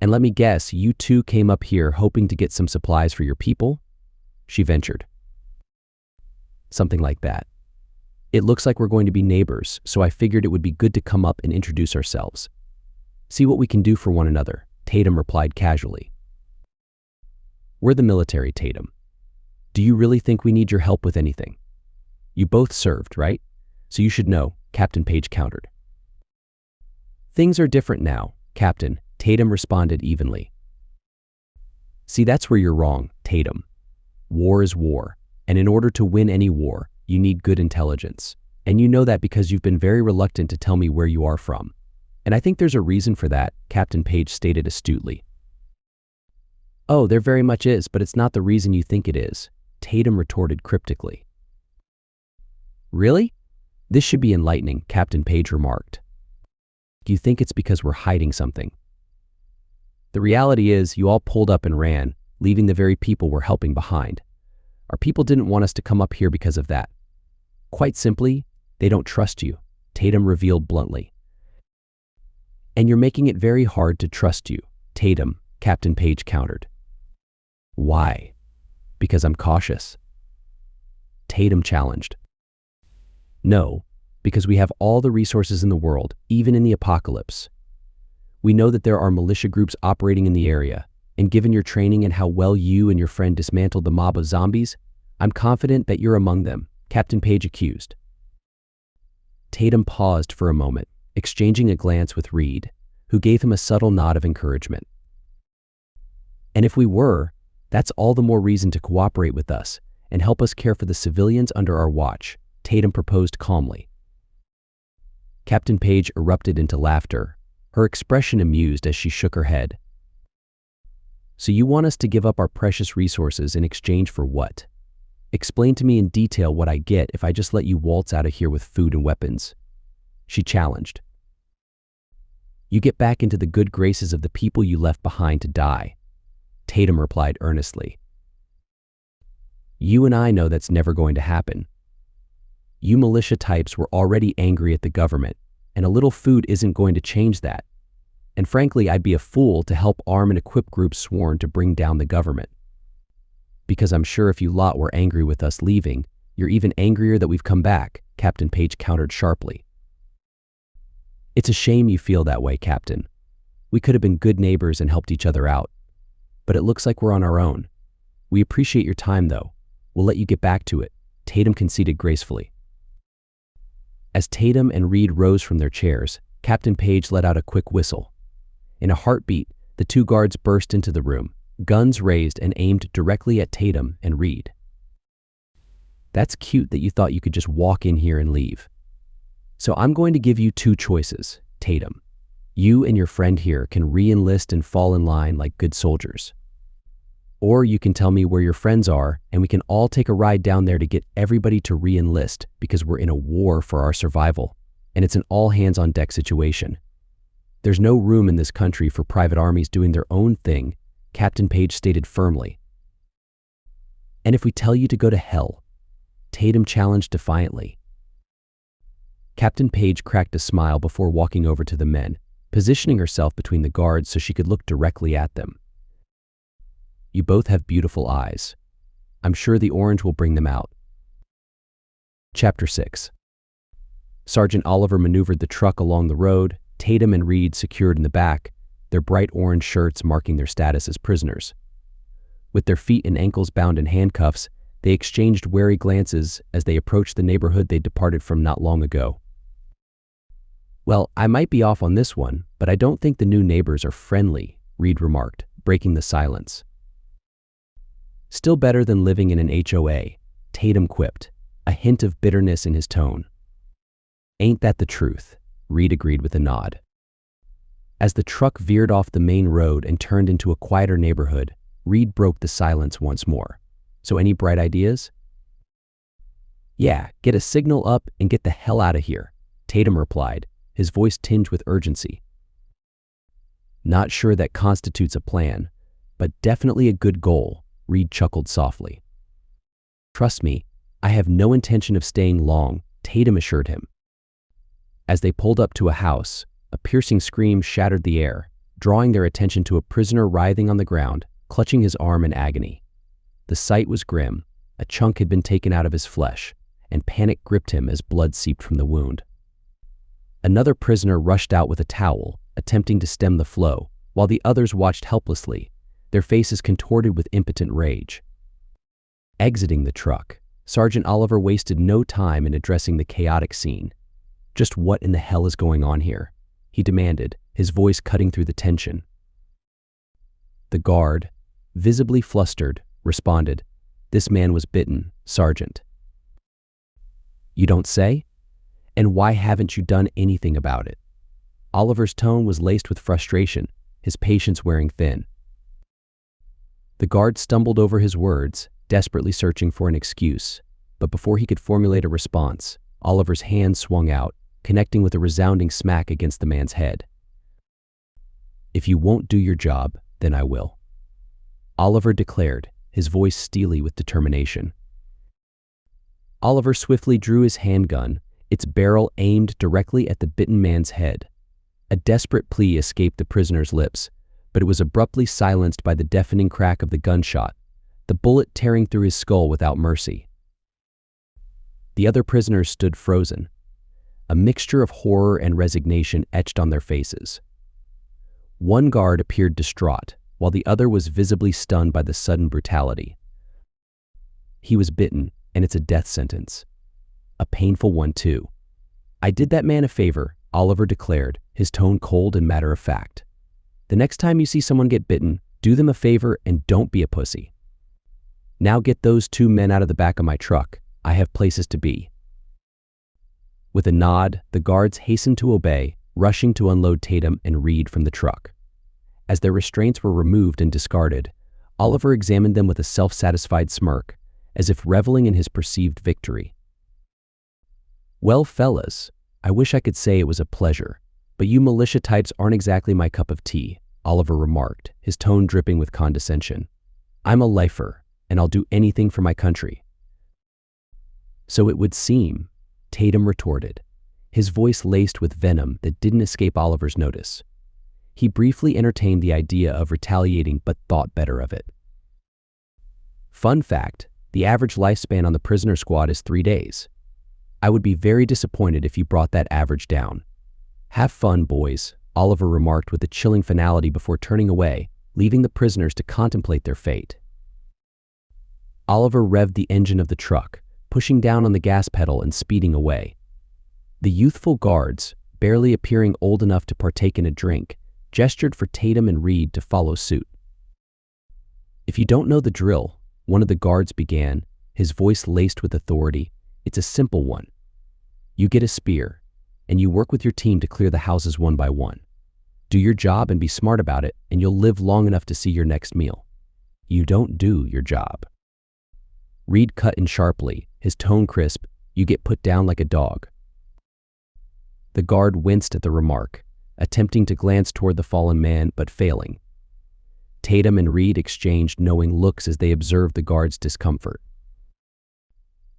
And let me guess, you two came up here hoping to get some supplies for your people? She ventured. Something like that. It looks like we're going to be neighbors, so I figured it would be good to come up and introduce ourselves. See what we can do for one another, Tatum replied casually. We're the military, Tatum. Do you really think we need your help with anything? You both served, right? So you should know, Captain Page countered. Things are different now, Captain, Tatum responded evenly. See, that's where you're wrong, Tatum. War is war, and in order to win any war, you need good intelligence. And you know that because you've been very reluctant to tell me where you are from. And I think there's a reason for that, Captain Page stated astutely. Oh, there very much is, but it's not the reason you think it is, Tatum retorted cryptically. Really? This should be enlightening, Captain Page remarked. Do you think it's because we're hiding something? The reality is, you all pulled up and ran, leaving the very people we're helping behind. Our people didn't want us to come up here because of that. Quite simply, they don't trust you, Tatum revealed bluntly. And you're making it very hard to trust you, Tatum, Captain Page countered. Why? Because I'm cautious. Tatum challenged. No, because we have all the resources in the world, even in the apocalypse. We know that there are militia groups operating in the area, and given your training and how well you and your friend dismantled the mob of zombies, I'm confident that you're among them, Captain Page accused. Tatum paused for a moment, exchanging a glance with Reed, who gave him a subtle nod of encouragement. And if we were, that's all the more reason to cooperate with us and help us care for the civilians under our watch, Tatum proposed calmly. Captain Page erupted into laughter, her expression amused as she shook her head. So you want us to give up our precious resources in exchange for what? Explain to me in detail what I get if I just let you waltz out of here with food and weapons, she challenged. You get back into the good graces of the people you left behind to die, Tatum replied earnestly. You and I know that's never going to happen. You militia types were already angry at the government, and a little food isn't going to change that. And frankly, I'd be a fool to help arm and equip groups sworn to bring down the government. Because I'm sure if you lot were angry with us leaving, you're even angrier that we've come back, Captain Page countered sharply. It's a shame you feel that way, Captain. We could have been good neighbors and helped each other out. But it looks like we're on our own. We appreciate your time, though. We'll let you get back to it, Tatum conceded gracefully. As Tatum and Reed rose from their chairs, Captain Page let out a quick whistle. In a heartbeat, the two guards burst into the room, guns raised and aimed directly at Tatum and Reed. That's cute that you thought you could just walk in here and leave. So I'm going to give you two choices, Tatum. You and your friend here can re-enlist and fall in line like good soldiers. Or you can tell me where your friends are and we can all take a ride down there to get everybody to re-enlist because we're in a war for our survival, and it's an all-hands-on-deck situation. There's no room in this country for private armies doing their own thing, Captain Page stated firmly. And if we tell you to go to hell, Tatum challenged defiantly, Captain Page cracked a smile before walking over to the men, positioning herself between the guards so she could look directly at them. You both have beautiful eyes. I'm sure the orange will bring them out. Chapter 6. Sergeant Oliver maneuvered the truck along the road, Tatum and Reed secured in the back, their bright orange shirts marking their status as prisoners. With their feet and ankles bound in handcuffs, they exchanged wary glances as they approached the neighborhood they departed from not long ago. Well, I might be off on this one, but I don't think the new neighbors are friendly, Reed remarked, breaking the silence. Still better than living in an HOA, Tatum quipped, a hint of bitterness in his tone. Ain't that the truth? Reed agreed with a nod. As the truck veered off the main road and turned into a quieter neighborhood, Reed broke the silence once more. So any bright ideas? Yeah, get a signal up and get the hell out of here, Tatum replied, his voice tinged with urgency. Not sure that constitutes a plan, but definitely a good goal, Reed chuckled softly. Trust me, I have no intention of staying long, Tatum assured him. As they pulled up to a house, a piercing scream shattered the air, drawing their attention to a prisoner writhing on the ground, clutching his arm in agony. The sight was grim. A chunk had been taken out of his flesh, and panic gripped him as blood seeped from the wound. Another prisoner rushed out with a towel, attempting to stem the flow, while the others watched helplessly, their faces contorted with impotent rage. Exiting the truck, Sergeant Oliver wasted no time in addressing the chaotic scene. Just what in the hell is going on here? He demanded, his voice cutting through the tension. The guard, visibly flustered, responded, This man was bitten, Sergeant. You don't say? And why haven't you done anything about it? Oliver's tone was laced with frustration, his patience wearing thin. The guard stumbled over his words, desperately searching for an excuse, but before he could formulate a response, Oliver's hand swung out, connecting with a resounding smack against the man's head. If you won't do your job, then I will, Oliver declared, his voice steely with determination. Oliver swiftly drew his handgun, its barrel aimed directly at the bitten man's head. A desperate plea escaped the prisoner's lips, but it was abruptly silenced by the deafening crack of the gunshot, the bullet tearing through his skull without mercy. The other prisoners stood frozen, a mixture of horror and resignation etched on their faces. One guard appeared distraught, while the other was visibly stunned by the sudden brutality. He was bitten, and it's a death sentence. A painful one, too. I did that man a favor, Oliver declared, his tone cold and matter-of-fact. The next time you see someone get bitten, do them a favor and don't be a pussy. Now get those two men out of the back of my truck. I have places to be. With a nod, the guards hastened to obey, rushing to unload Tatum and Reed from the truck. As their restraints were removed and discarded, Oliver examined them with a self-satisfied smirk, as if reveling in his perceived victory. Well, fellas, I wish I could say it was a pleasure, but you militia types aren't exactly my cup of tea, Oliver remarked, his tone dripping with condescension. I'm a lifer, and I'll do anything for my country. So it would seem, Tatum retorted, his voice laced with venom that didn't escape Oliver's notice. He briefly entertained the idea of retaliating but thought better of it. Fun fact, the average lifespan on the prisoner squad is 3 days. I would be very disappointed if you brought that average down. Have fun, boys, Oliver remarked with a chilling finality before turning away, leaving the prisoners to contemplate their fate. Oliver revved the engine of the truck, pushing down on the gas pedal and speeding away. The youthful guards, barely appearing old enough to partake in a drink, gestured for Tatum and Reed to follow suit. If you don't know the drill, one of the guards began, his voice laced with authority, it's a simple one. You get a spear, and you work with your team to clear the houses one by one. Do your job and be smart about it, and you'll live long enough to see your next meal. You don't do your job. Reed cut in sharply, his tone crisp, you get put down like a dog. The guard winced at the remark, attempting to glance toward the fallen man but failing. Tatum and Reed exchanged knowing looks as they observed the guard's discomfort.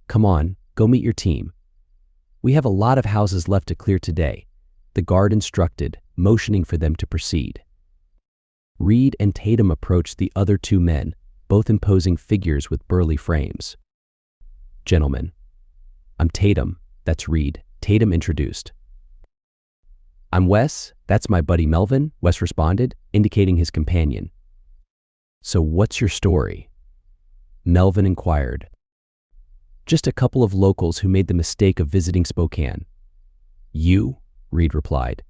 Come on, go meet your team. We have a lot of houses left to clear today, the guard instructed, motioning for them to proceed. Reed and Tatum approached the other two men, both imposing figures with burly frames. "Gentlemen, I'm Tatum, that's Reed," Tatum introduced. "I'm Wes, that's my buddy Melvin," Wes responded, indicating his companion. "So what's your story?" Melvin inquired. "Just a couple of locals who made the mistake of visiting Spokane." "You?" Reed replied.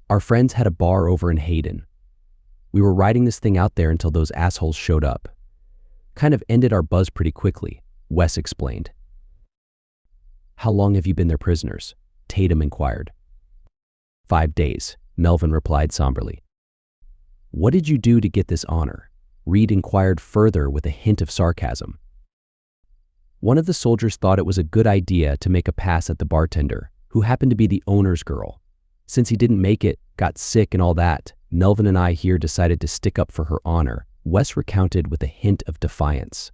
"Our friends had a bar over in Hayden. We were riding this thing out there until those assholes showed up. Kind of ended our buzz pretty quickly," Wes explained. "How long have you been their prisoners?" Tatum inquired. 5 days, Melvin replied somberly. "What did you do to get this honor?" Reed inquired further with a hint of sarcasm. One of the soldiers thought it was a good idea to make a pass at the bartender, who happened to be the owner's girl. Since he didn't make it, got sick and all that, Melvin and I here decided to stick up for her honor, Wes recounted with a hint of defiance.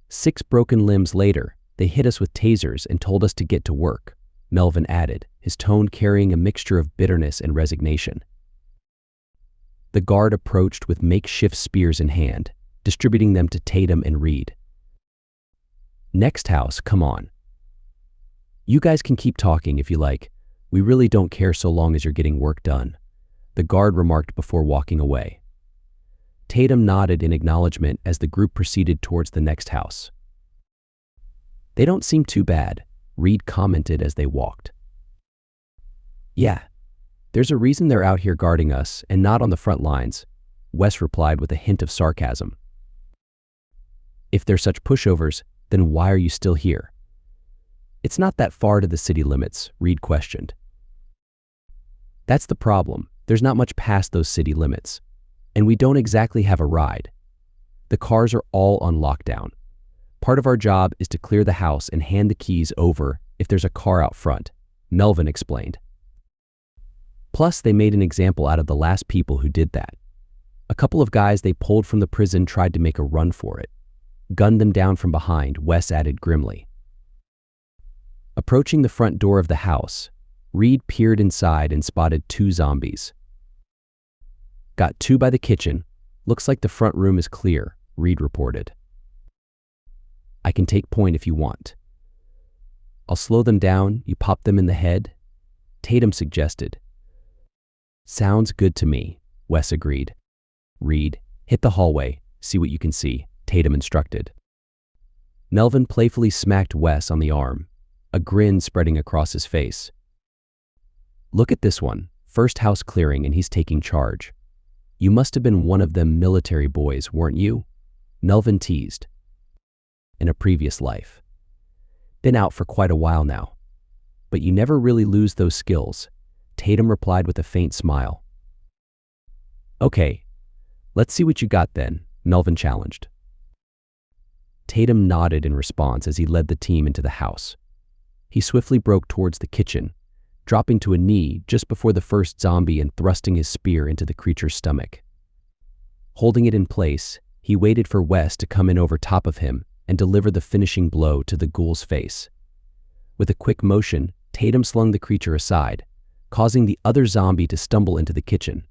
6 broken limbs later, they hit us with tasers and told us to get to work, Melvin added, his tone carrying a mixture of bitterness and resignation. The guard approached with makeshift spears in hand, distributing them to Tatum and Reed. "Next house, come on. You guys can keep talking if you like. We really don't care so long as you're getting work done," the guard remarked before walking away. Tatum nodded in acknowledgement as the group proceeded towards the next house. "They don't seem too bad," Reed commented as they walked. "Yeah, there's a reason they're out here guarding us and not on the front lines," Wes replied with a hint of sarcasm. "If they're such pushovers, then why are you still here?" "It's not that far to the city limits," Reed questioned. "That's the problem. There's not much past those city limits. And we don't exactly have a ride. The cars are all on lockdown. Part of our job is to clear the house and hand the keys over if there's a car out front," Melvin explained. "Plus, they made an example out of the last people who did that. A couple of guys they pulled from the prison tried to make a run for it. Gunned them down from behind," Wes added grimly. Approaching the front door of the house, Reed peered inside and spotted 2 zombies. "Got 2 by the kitchen. Looks like the front room is clear," Reed reported. "I can take point if you want." "I'll slow them down, you pop them in the head," Tatum suggested. "Sounds good to me," Wes agreed. "Reed, hit the hallway, see what you can see," Tatum instructed. Melvin playfully smacked Wes on the arm, a grin spreading across his face. "Look at this one, first house clearing and he's taking charge. You must have been one of them military boys, weren't you?" Melvin teased. "In a previous life. Been out for quite a while now. But you never really lose those skills," Tatum replied with a faint smile. "Okay, let's see what you got then," Melvin challenged. Tatum nodded in response as he led the team into the house. He swiftly broke towards the kitchen, dropping to a knee just before the first zombie and thrusting his spear into the creature's stomach. Holding it in place, he waited for Wes to come in over top of him and deliver the finishing blow to the ghoul's face. With a quick motion, Tatum slung the creature aside, causing the other zombie to stumble into the kitchen.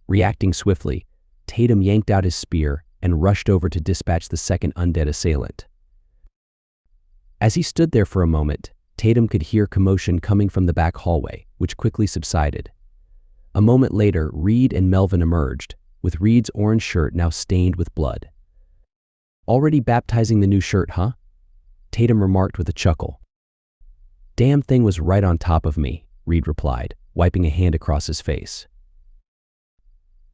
Reacting swiftly, Tatum yanked out his spear and rushed over to dispatch the second undead assailant. As he stood there for a moment, Tatum could hear commotion coming from the back hallway, which quickly subsided. A moment later, Reed and Melvin emerged, with Reed's orange shirt now stained with blood. "Already baptizing the new shirt, huh?" Tatum remarked with a chuckle. "Damn thing was right on top of me," Reed replied, wiping a hand across his face.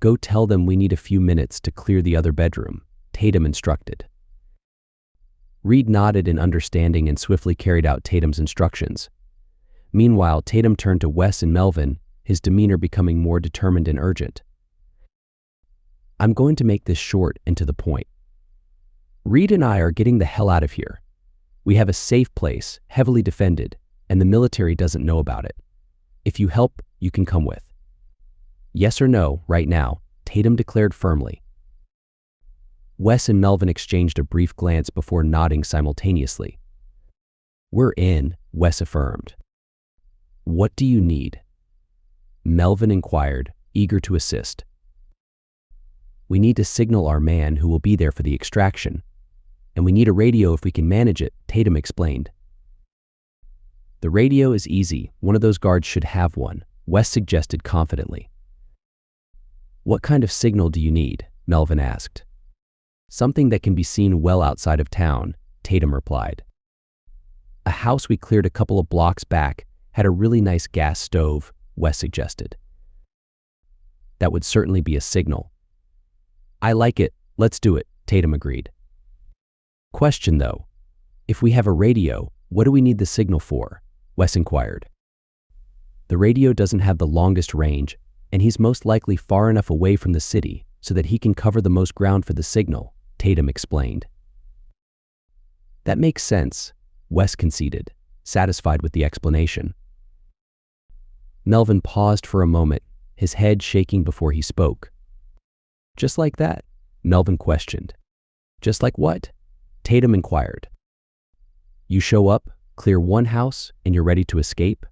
"Go tell them we need a few minutes to clear the other bedroom," Tatum instructed. Reed nodded in understanding and swiftly carried out Tatum's instructions. Meanwhile, Tatum turned to Wes and Melvin, his demeanor becoming more determined and urgent. "I'm going to make this short and to the point. Reed and I are getting the hell out of here. We have a safe place, heavily defended, and the military doesn't know about it. If you help, you can come with." "Yes or no, right now," Tatum declared firmly. Wes and Melvin exchanged a brief glance before nodding simultaneously. "We're in," Wes affirmed. "What do you need?" Melvin inquired, eager to assist. "We need to signal our man who will be there for the extraction. And we need a radio if we can manage it," Tatum explained. "The radio is easy. One of those guards should have one," Wes suggested confidently. "What kind of signal do you need?" Melvin asked. "Something that can be seen well outside of town," Tatum replied. "A house we cleared a couple of blocks back had a really nice gas stove," Wes suggested. "That would certainly be a signal." "I like it. Let's do it," Tatum agreed. "Question though, if we have a radio, what do we need the signal for?" Wes inquired. "The radio doesn't have the longest range, and he's most likely far enough away from the city so that he can cover the most ground for the signal," Tatum explained. "That makes sense," Wes conceded, satisfied with the explanation. Melvin paused for a moment, his head shaking before he spoke. "Just like that?" Melvin questioned. "Just like what?" Tatum inquired. "You show up, clear one house, and you're ready to escape?"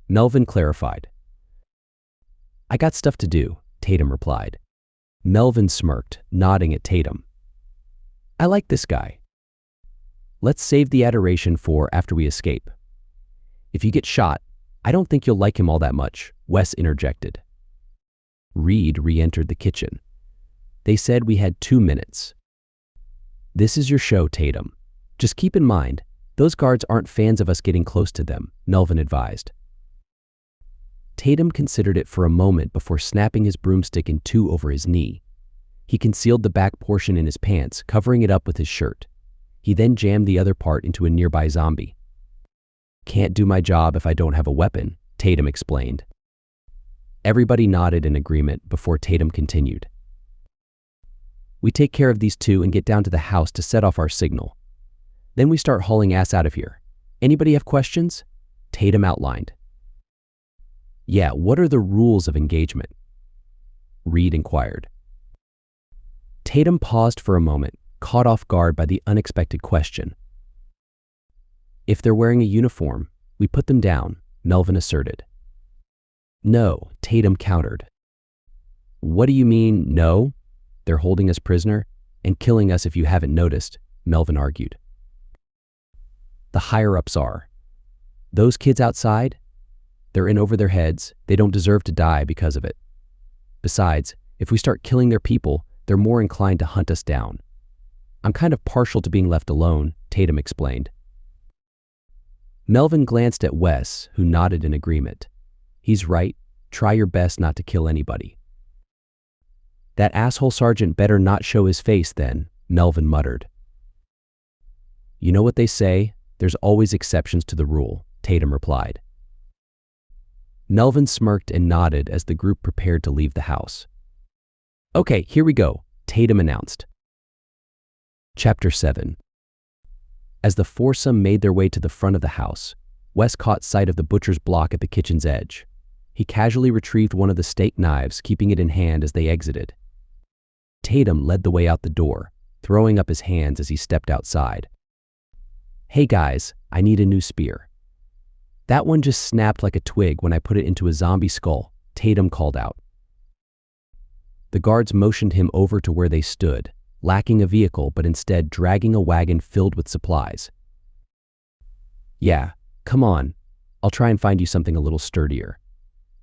Melvin clarified. "I got stuff to do," Tatum replied. Melvin smirked, nodding at Tatum. "I like this guy. Let's save the adoration for after we escape. If you get shot, I don't think you'll like him all that much," Wes interjected. Reed re-entered the kitchen. "They said we had 2 minutes." "This is your show, Tatum. Just keep in mind, those guards aren't fans of us getting close to them," Melvin advised. Tatum considered it for a moment before snapping his broomstick in two over his knee. He concealed the back portion in his pants, covering it up with his shirt. He then jammed the other part into a nearby zombie. "Can't do my job if I don't have a weapon," Tatum explained. Everybody nodded in agreement before Tatum continued. "We take care of these two and get down to the house to set off our signal. Then we start hauling ass out of here. Anybody have questions?" Tatum outlined. "Yeah, what are the rules of engagement?" Reed inquired. Tatum paused for a moment, caught off guard by the unexpected question. "If they're wearing a uniform, we put them down," Melvin asserted. "No," Tatum countered. "What do you mean, no? They're holding us prisoner and killing us if you haven't noticed," Melvin argued. "The higher-ups are. Those kids outside, they're in over their heads. They don't deserve to die because of it. Besides, if we start killing their people, they're more inclined to hunt us down. I'm kind of partial to being left alone," Tatum explained. Melvin glanced at Wes, who nodded in agreement. "He's right. Try your best not to kill anybody." "That asshole sergeant better not show his face then," Melvin muttered. "You know what they say, there's always exceptions to the rule," Tatum replied. Melvin smirked and nodded as the group prepared to leave the house. "Okay, here we go," Tatum announced. Chapter 7. As the foursome made their way to the front of the house, Wes caught sight of the butcher's block at the kitchen's edge. He casually retrieved one of the steak knives, keeping it in hand as they exited. Tatum led the way out the door, throwing up his hands as he stepped outside. "Hey guys, I need a new spear." "That one just snapped like a twig when I put it into a zombie skull," Tatum called out. The guards motioned him over to where they stood, lacking a vehicle but instead dragging a wagon filled with supplies. "Yeah, come on. I'll try and find you something a little sturdier.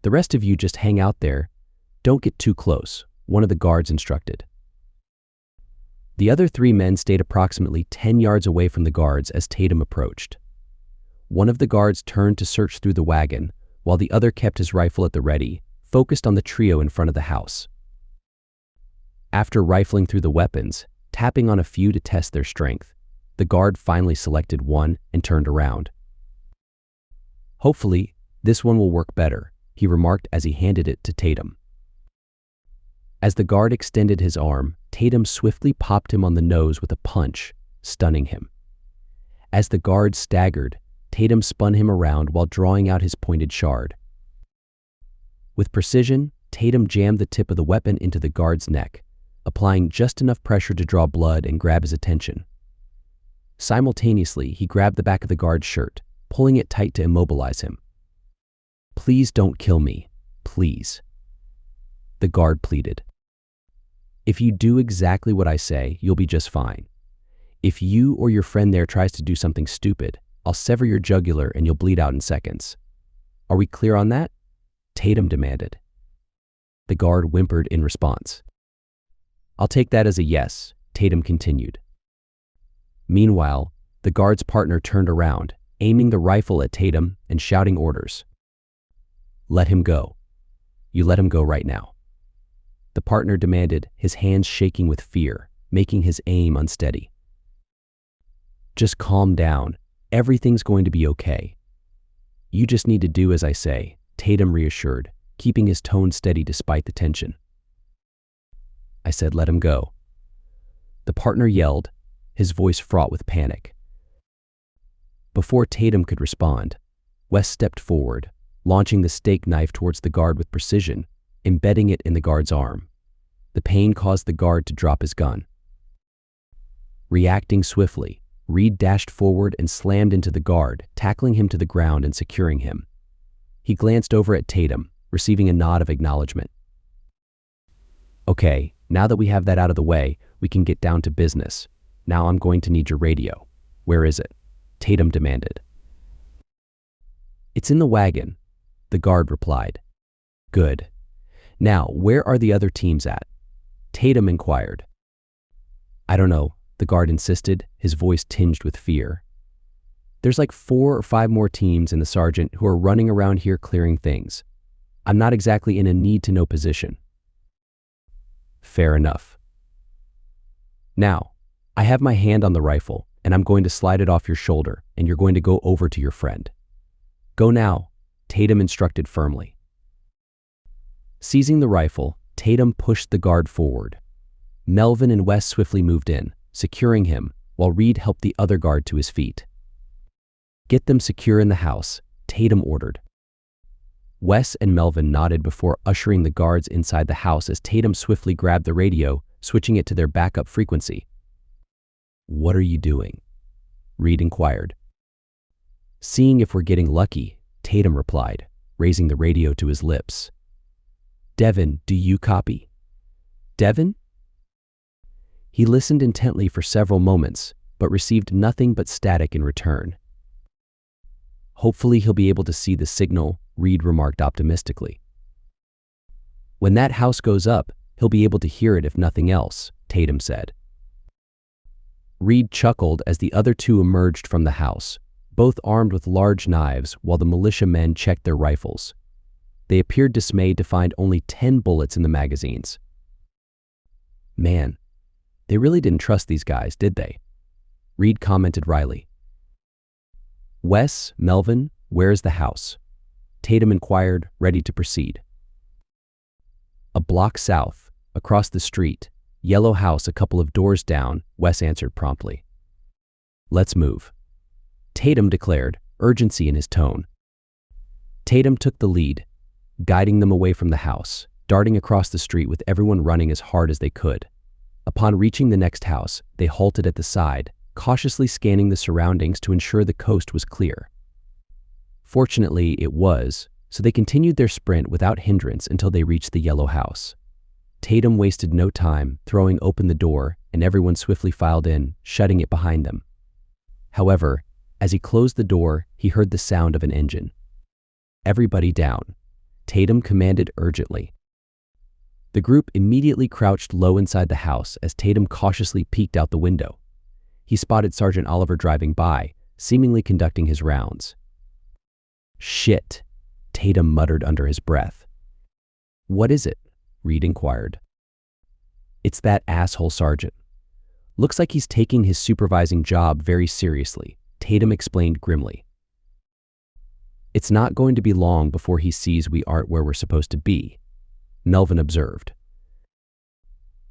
The rest of you just hang out there. Don't get too close," one of the guards instructed. The other 3 men stayed approximately 10 yards away from the guards as Tatum approached. One of the guards turned to search through the wagon, while the other kept his rifle at the ready, focused on the trio in front of the house. After rifling through the weapons, tapping on a few to test their strength, the guard finally selected one and turned around. "Hopefully, this one will work better," he remarked as he handed it to Tatum. As the guard extended his arm, Tatum swiftly popped him on the nose with a punch, stunning him. As the guard staggered, Tatum spun him around while drawing out his pointed shard. With precision, Tatum jammed the tip of the weapon into the guard's neck, applying just enough pressure to draw blood and grab his attention. Simultaneously, he grabbed the back of the guard's shirt, pulling it tight to immobilize him. "Please don't kill me. Please," the guard pleaded. "If you do exactly what I say, you'll be just fine. If you or your friend there tries to do something stupid, I'll sever your jugular and you'll bleed out in seconds. Are we clear on that?" Tatum demanded. The guard whimpered in response. "I'll take that as a yes," Tatum continued. Meanwhile, the guard's partner turned around, aiming the rifle at Tatum and shouting orders. "Let him go. You let him go right now," the partner demanded, his hands shaking with fear, making his aim unsteady. "Just calm down. Everything's going to be okay. You just need to do as I say," Tatum reassured, keeping his tone steady despite the tension. "I said let him go," the partner yelled, his voice fraught with panic. Before Tatum could respond, Wes stepped forward, launching the steak knife towards the guard with precision, embedding it in the guard's arm. The pain caused the guard to drop his gun. Reacting swiftly, Reed dashed forward and slammed into the guard, tackling him to the ground and securing him. He glanced over at Tatum, receiving a nod of acknowledgement. "Okay, now that we have that out of the way, we can get down to business. Now I'm going to need your radio. Where is it?" Tatum demanded. "It's in the wagon," the guard replied. "Good. Now, where are the other teams at?" Tatum inquired. "I don't know," the guard insisted, his voice tinged with fear. "There's like 4 or 5 more teams and the sergeant who are running around here clearing things. I'm not exactly in a need-to-know position." "Fair enough. Now, I have my hand on the rifle, and I'm going to slide it off your shoulder, and you're going to go over to your friend. Go now," Tatum instructed firmly. Seizing the rifle, Tatum pushed the guard forward. Melvin and Wes swiftly moved in, securing him, while Reed helped the other guard to his feet. "Get them secure in the house," Tatum ordered. Wes and Melvin nodded before ushering the guards inside the house as Tatum swiftly grabbed the radio, switching it to their backup frequency. "What are you doing?" Reed inquired. "Seeing if we're getting lucky," Tatum replied, raising the radio to his lips. "Devin, do you copy?" "Devin?" He listened intently for several moments, but received nothing but static in return. "Hopefully he'll be able to see the signal," Reed remarked optimistically. "When that house goes up, he'll be able to hear it if nothing else," Tatum said. Reed chuckled as the other two emerged from the house, both armed with large knives while the militia men checked their rifles. They appeared dismayed to find only 10 bullets in the magazines. "Man, they really didn't trust these guys, did they?" Reed commented wryly. "Wes, Melvin, where's the house?" Tatum inquired, ready to proceed. "A block south, across the street, yellow house a couple of doors down," Wes answered promptly. "Let's move," Tatum declared, urgency in his tone. Tatum took the lead, guiding them away from the house, darting across the street with everyone running as hard as they could. Upon reaching the next house, they halted at the side, cautiously scanning the surroundings to ensure the coast was clear. Fortunately, it was, so they continued their sprint without hindrance until they reached the yellow house. Tatum wasted no time, throwing open the door, and everyone swiftly filed in, shutting it behind them. However, as he closed the door, he heard the sound of an engine. "Everybody down," Tatum commanded urgently. The group immediately crouched low inside the house as Tatum cautiously peeked out the window. He spotted Sergeant Oliver driving by, seemingly conducting his rounds. "Shit," Tatum muttered under his breath. "What is it?" Reed inquired. "It's that asshole sergeant. Looks like he's taking his supervising job very seriously," Tatum explained grimly. "It's not going to be long before he sees we aren't where we're supposed to be," Melvin observed.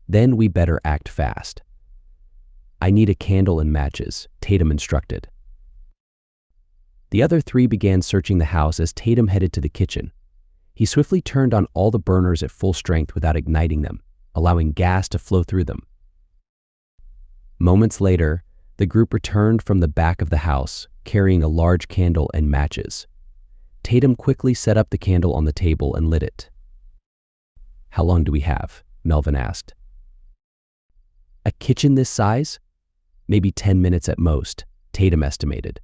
"Then we better act fast." "I need a candle and matches," Tatum instructed. The other three began searching the house as Tatum headed to the kitchen. He swiftly turned on all the burners at full strength without igniting them, allowing gas to flow through them. Moments later, The group returned from the back of the house, carrying a large candle and matches. Tatum quickly set up the candle on the table and lit it. "How long do we have?" Melvin asked. "A kitchen this size? Maybe 10 minutes at most," Tatum estimated.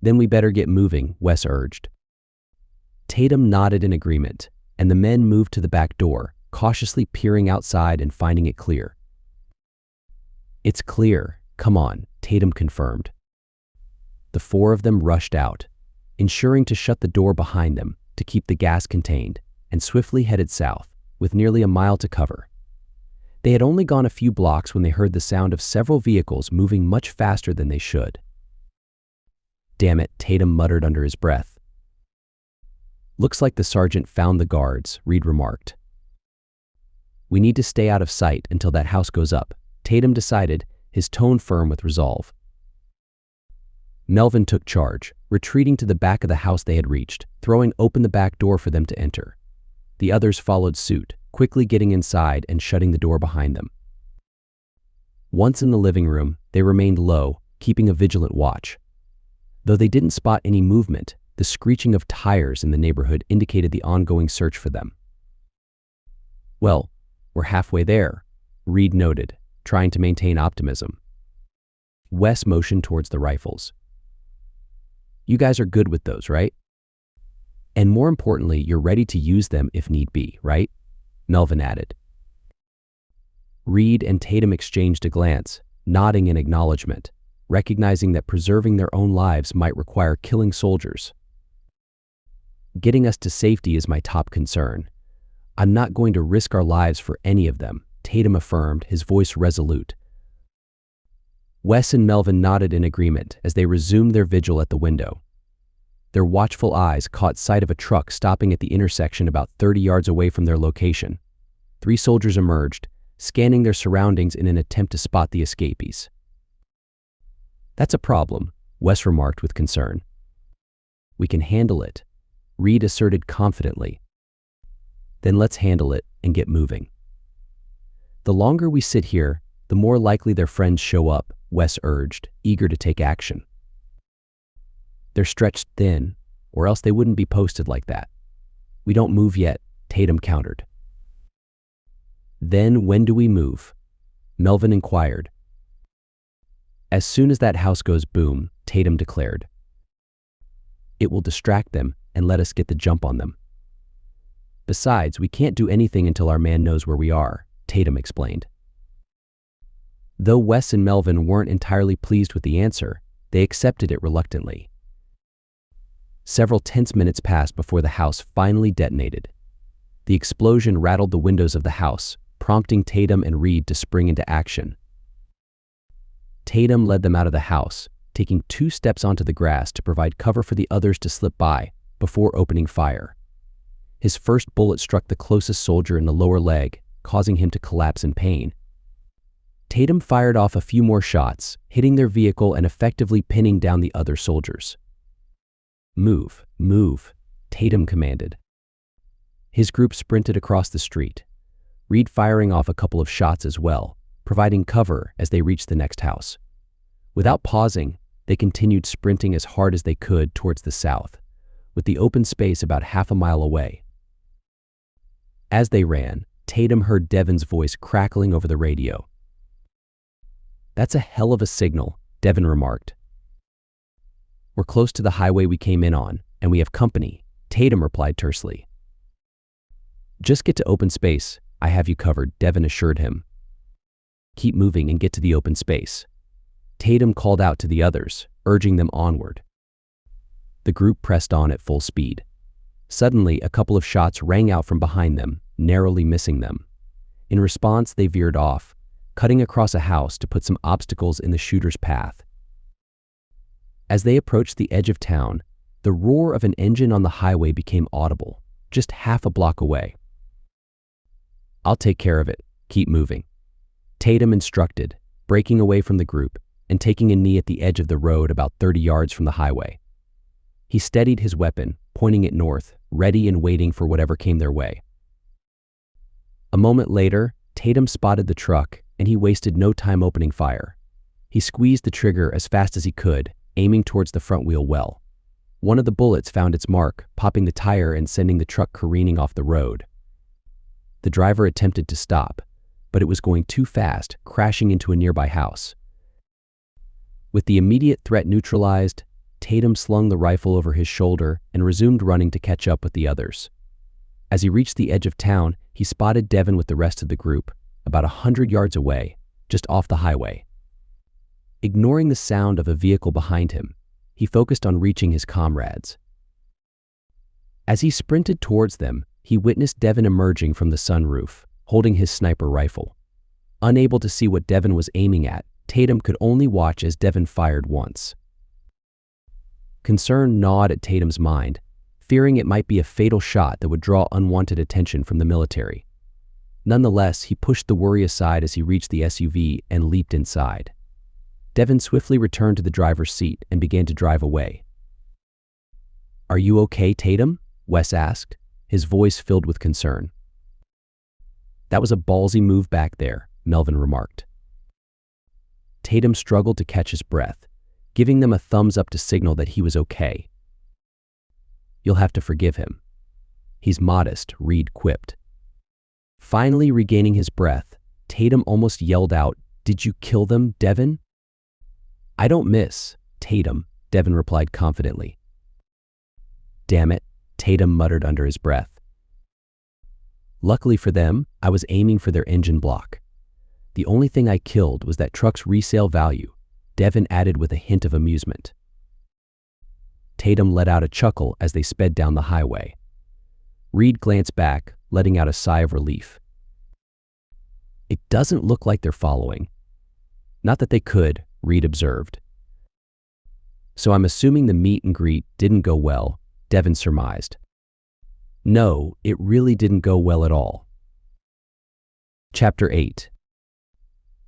"Then we better get moving," Wes urged. Tatum nodded in agreement, and the men moved to the back door, cautiously peering outside and finding it clear. "It's clear. Come on," Tatum confirmed. The four of them rushed out, ensuring to shut the door behind them to keep the gas contained, and swiftly headed south, with nearly a mile to cover. They had only gone a few blocks when they heard the sound of several vehicles moving much faster than they should. "Damn it," Tatum muttered under his breath. "Looks like the sergeant found the guards," Reed remarked. "We need to stay out of sight until that house goes up," Tatum decided, his tone firm with resolve. Melvin took charge, retreating to the back of the house they had reached, throwing open the back door for them to enter. The others followed suit, quickly getting inside and shutting the door behind them. Once in the living room, they remained low, keeping a vigilant watch. Though they didn't spot any movement, the screeching of tires in the neighborhood indicated the ongoing search for them. "Well, we're halfway there," Reed noted, trying to maintain optimism. Wes motioned towards the rifles. "You guys are good with those, right? And more importantly, you're ready to use them if need be, right?" Melvin added. Reed and Tatum exchanged a glance, nodding in acknowledgement, recognizing that preserving their own lives might require killing soldiers. "Getting us to safety is my top concern. I'm not going to risk our lives for any of them," Tatum affirmed, his voice resolute. Wes and Melvin nodded in agreement as they resumed their vigil at the window. Their watchful eyes caught sight of a truck stopping at the intersection about 30 yards away from their location. 3 soldiers emerged, scanning their surroundings in an attempt to spot the escapees. "That's a problem," Wes remarked with concern. "We can handle it," Reed asserted confidently. "Then let's handle it and get moving." "The longer we sit here, the more likely their friends show up," Wes urged, eager to take action. "They're stretched thin, or else they wouldn't be posted like that." "We don't move yet," Tatum countered. "Then when do we move?" Melvin inquired. "As soon as that house goes boom," Tatum declared. "It will distract them and let us get the jump on them. Besides, we can't do anything until our man knows where we are," Tatum explained. Though Wes and Melvin weren't entirely pleased with the answer, they accepted it reluctantly. Several tense minutes passed before the house finally detonated. The explosion rattled the windows of the house, prompting Tatum and Reed to spring into action. Tatum led them out of the house, taking 2 steps onto the grass to provide cover for the others to slip by before opening fire. His first bullet struck the closest soldier in the lower leg, causing him to collapse in pain. Tatum fired off a few more shots, hitting their vehicle and effectively pinning down the other soldiers. "Move, move," Tatum commanded. His group sprinted across the street, Reed firing off a couple of shots as well, providing cover as they reached the next house. Without pausing, they continued sprinting as hard as they could towards the south, with the open space about half a mile away. As they ran, Tatum heard Devin's voice crackling over the radio. "That's a hell of a signal," Devin remarked. "We're close to the highway we came in on, and we have company," Tatum replied tersely. "Just get to open space. I have you covered," Devin assured him. "Keep moving and get to the open space." Tatum called out to the others, urging them onward. The group pressed on at full speed. Suddenly, a couple of shots rang out from behind them, narrowly missing them. In response, they veered off, cutting across a house to put some obstacles in the shooter's path. As they approached the edge of town, the roar of an engine on the highway became audible, just half a block away. "I'll take care of it. Keep moving," Tatum instructed, breaking away from the group and taking a knee at the edge of the road about 30 yards from the highway. He steadied his weapon, pointing it north, ready and waiting for whatever came their way. A moment later, Tatum spotted the truck, and he wasted no time opening fire. He squeezed the trigger as fast as he could, aiming towards the front wheel well. One of the bullets found its mark, popping the tire and sending the truck careening off the road. The driver attempted to stop, but it was going too fast, crashing into a nearby house. With the immediate threat neutralized, Tatum slung the rifle over his shoulder and resumed running to catch up with the others. As he reached the edge of town, he spotted Devin with the rest of the group, about 100 yards away, just off the highway. Ignoring the sound of a vehicle behind him, he focused on reaching his comrades. As he sprinted towards them, he witnessed Devin emerging from the sunroof, holding his sniper rifle. Unable to see what Devin was aiming at, Tatum could only watch as Devin fired once. Concern gnawed at Tatum's mind, fearing it might be a fatal shot that would draw unwanted attention from the military. Nonetheless, he pushed the worry aside as he reached the SUV and leaped inside. Devin swiftly returned to the driver's seat and began to drive away. "Are you okay, Tatum?" Wes asked, his voice filled with concern. "That was a ballsy move back there," Melvin remarked. Tatum struggled to catch his breath, giving them a thumbs up to signal that he was okay. "You'll have to forgive him. He's modest," Reed quipped. Finally regaining his breath, Tatum almost yelled out, "Did you kill them, Devin?" "I don't miss, Tatum," Devin replied confidently. "Damn it," Tatum muttered under his breath. "Luckily for them, I was aiming for their engine block. The only thing I killed was that truck's resale value," Devin added with a hint of amusement. Tatum let out a chuckle as they sped down the highway. Reed glanced back, letting out a sigh of relief. "It doesn't look like they're following." "Not that they could," Reed observed. "So I'm assuming the meet and greet didn't go well," Devin surmised. "No, it really didn't go well at all." Chapter 8.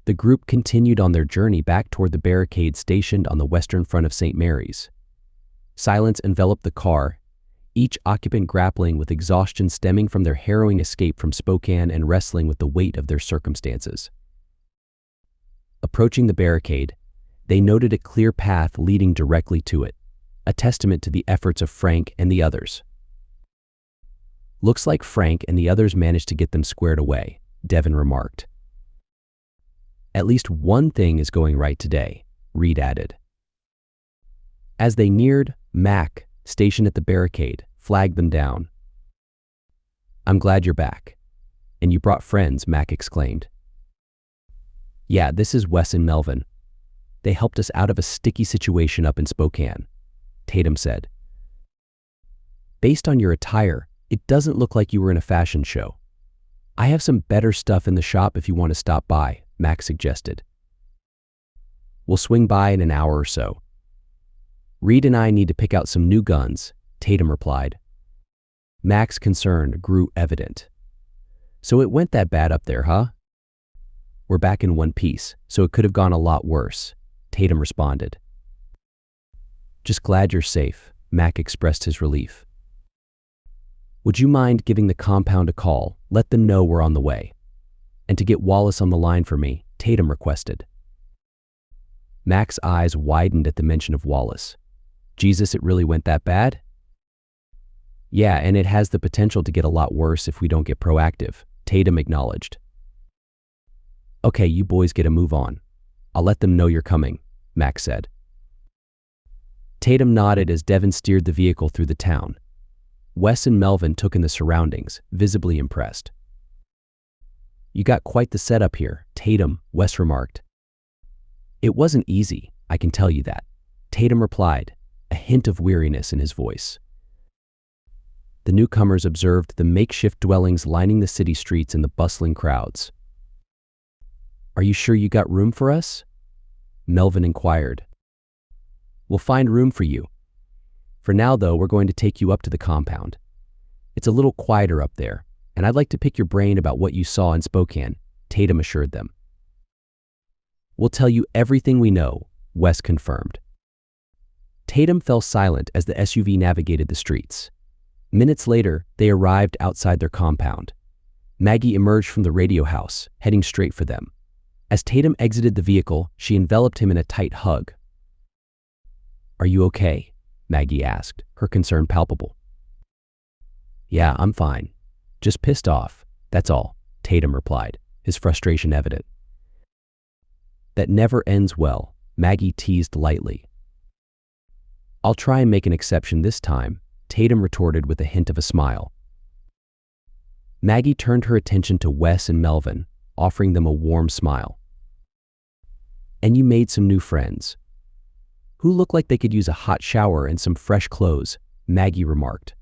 The group continued on their journey back toward the barricade stationed on the western front of St. Mary's. Silence enveloped the car, each occupant grappling with exhaustion stemming from their harrowing escape from Spokane and wrestling with the weight of their circumstances. Approaching the barricade, they noted a clear path leading directly to it, a testament to the efforts of Frank and the others. "Looks like Frank and the others managed to get them squared away," Devin remarked. "At least one thing is going right today," Reed added. As they neared, Mac, stationed at the barricade, flagged them down. "I'm glad you're back. And you brought friends," Mac exclaimed. "Yeah, this is Wes and Melvin. They helped us out of a sticky situation up in Spokane," Tatum said. "Based on your attire, it doesn't look like you were in a fashion show. I have some better stuff in the shop if you want to stop by," Mac suggested. "We'll swing by in an hour or so. Reed and I need to pick out some new guns," Tatum replied. Mac's concern grew evident. "So it went that bad up there, huh?" "We're back in one piece, so it could have gone a lot worse," Tatum responded. "Just glad you're safe," Mac expressed his relief. "Would you mind giving the compound a call? Let them know we're on the way. And to get Wallace on the line for me," Tatum requested. Mac's eyes widened at the mention of Wallace. "Jesus, it really went that bad?" "Yeah, and it has the potential to get a lot worse if we don't get proactive," Tatum acknowledged. "Okay, you boys get a move on. I'll let them know you're coming," Mac said. Tatum nodded as Devin steered the vehicle through the town. Wes and Melvin took in the surroundings, visibly impressed. "You got quite the setup here, Tatum," Wes remarked. "It wasn't easy, I can tell you that," Tatum replied, a hint of weariness in his voice. The newcomers observed the makeshift dwellings lining the city streets and the bustling crowds. "Are you sure you got room for us?" Melvin inquired. "We'll find room for you. For now, though, we're going to take you up to the compound. It's a little quieter up there, and I'd like to pick your brain about what you saw in Spokane," Tatum assured them. "We'll tell you everything we know," Wes confirmed. Tatum fell silent as the SUV navigated the streets. Minutes later, they arrived outside their compound. Maggie emerged from the radio house, heading straight for them. As Tatum exited the vehicle, she enveloped him in a tight hug. "Are you okay?" Maggie asked, her concern palpable. "Yeah, I'm fine. Just pissed off, that's all," Tatum replied, his frustration evident. "That never ends well," Maggie teased lightly. "I'll try and make an exception this time," Tatum retorted with a hint of a smile. Maggie turned her attention to Wes and Melvin, offering them a warm smile. "And you made some new friends, who look like they could use a hot shower and some fresh clothes," Maggie remarked.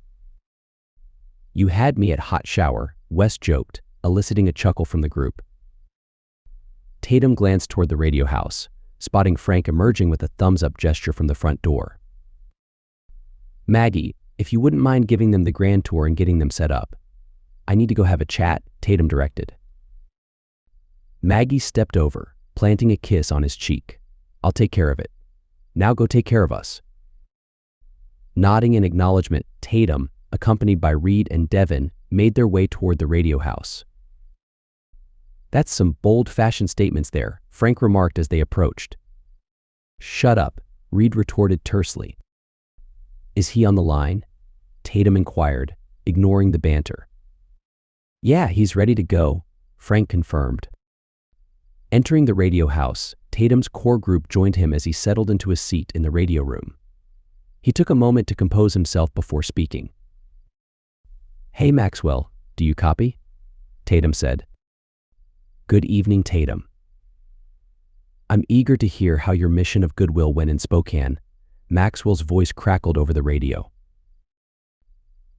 "You had me at hot shower," Wes joked, eliciting a chuckle from the group. Tatum glanced toward the radio house, spotting Frank emerging with a thumbs-up gesture from the front door. "Maggie, if you wouldn't mind giving them the grand tour and getting them set up. I need to go have a chat," Tatum directed. Maggie stepped over, planting a kiss on his cheek. "I'll take care of it. Now go take care of us." Nodding in acknowledgement, Tatum, accompanied by Reed and Devin, made their way toward the radio house. "That's some bold-fashioned statements there," Frank remarked as they approached. "Shut up," Reed retorted tersely. "Is he on the line?" Tatum inquired, ignoring the banter. "Yeah, he's ready to go," Frank confirmed. Entering the radio house, Tatum's core group joined him as he settled into a seat in the radio room. He took a moment to compose himself before speaking. "Hey Maxwell, do you copy?" Tatum said. "Good evening, Tatum. I'm eager to hear how your mission of goodwill went in Spokane." Maxwell's voice crackled over the radio.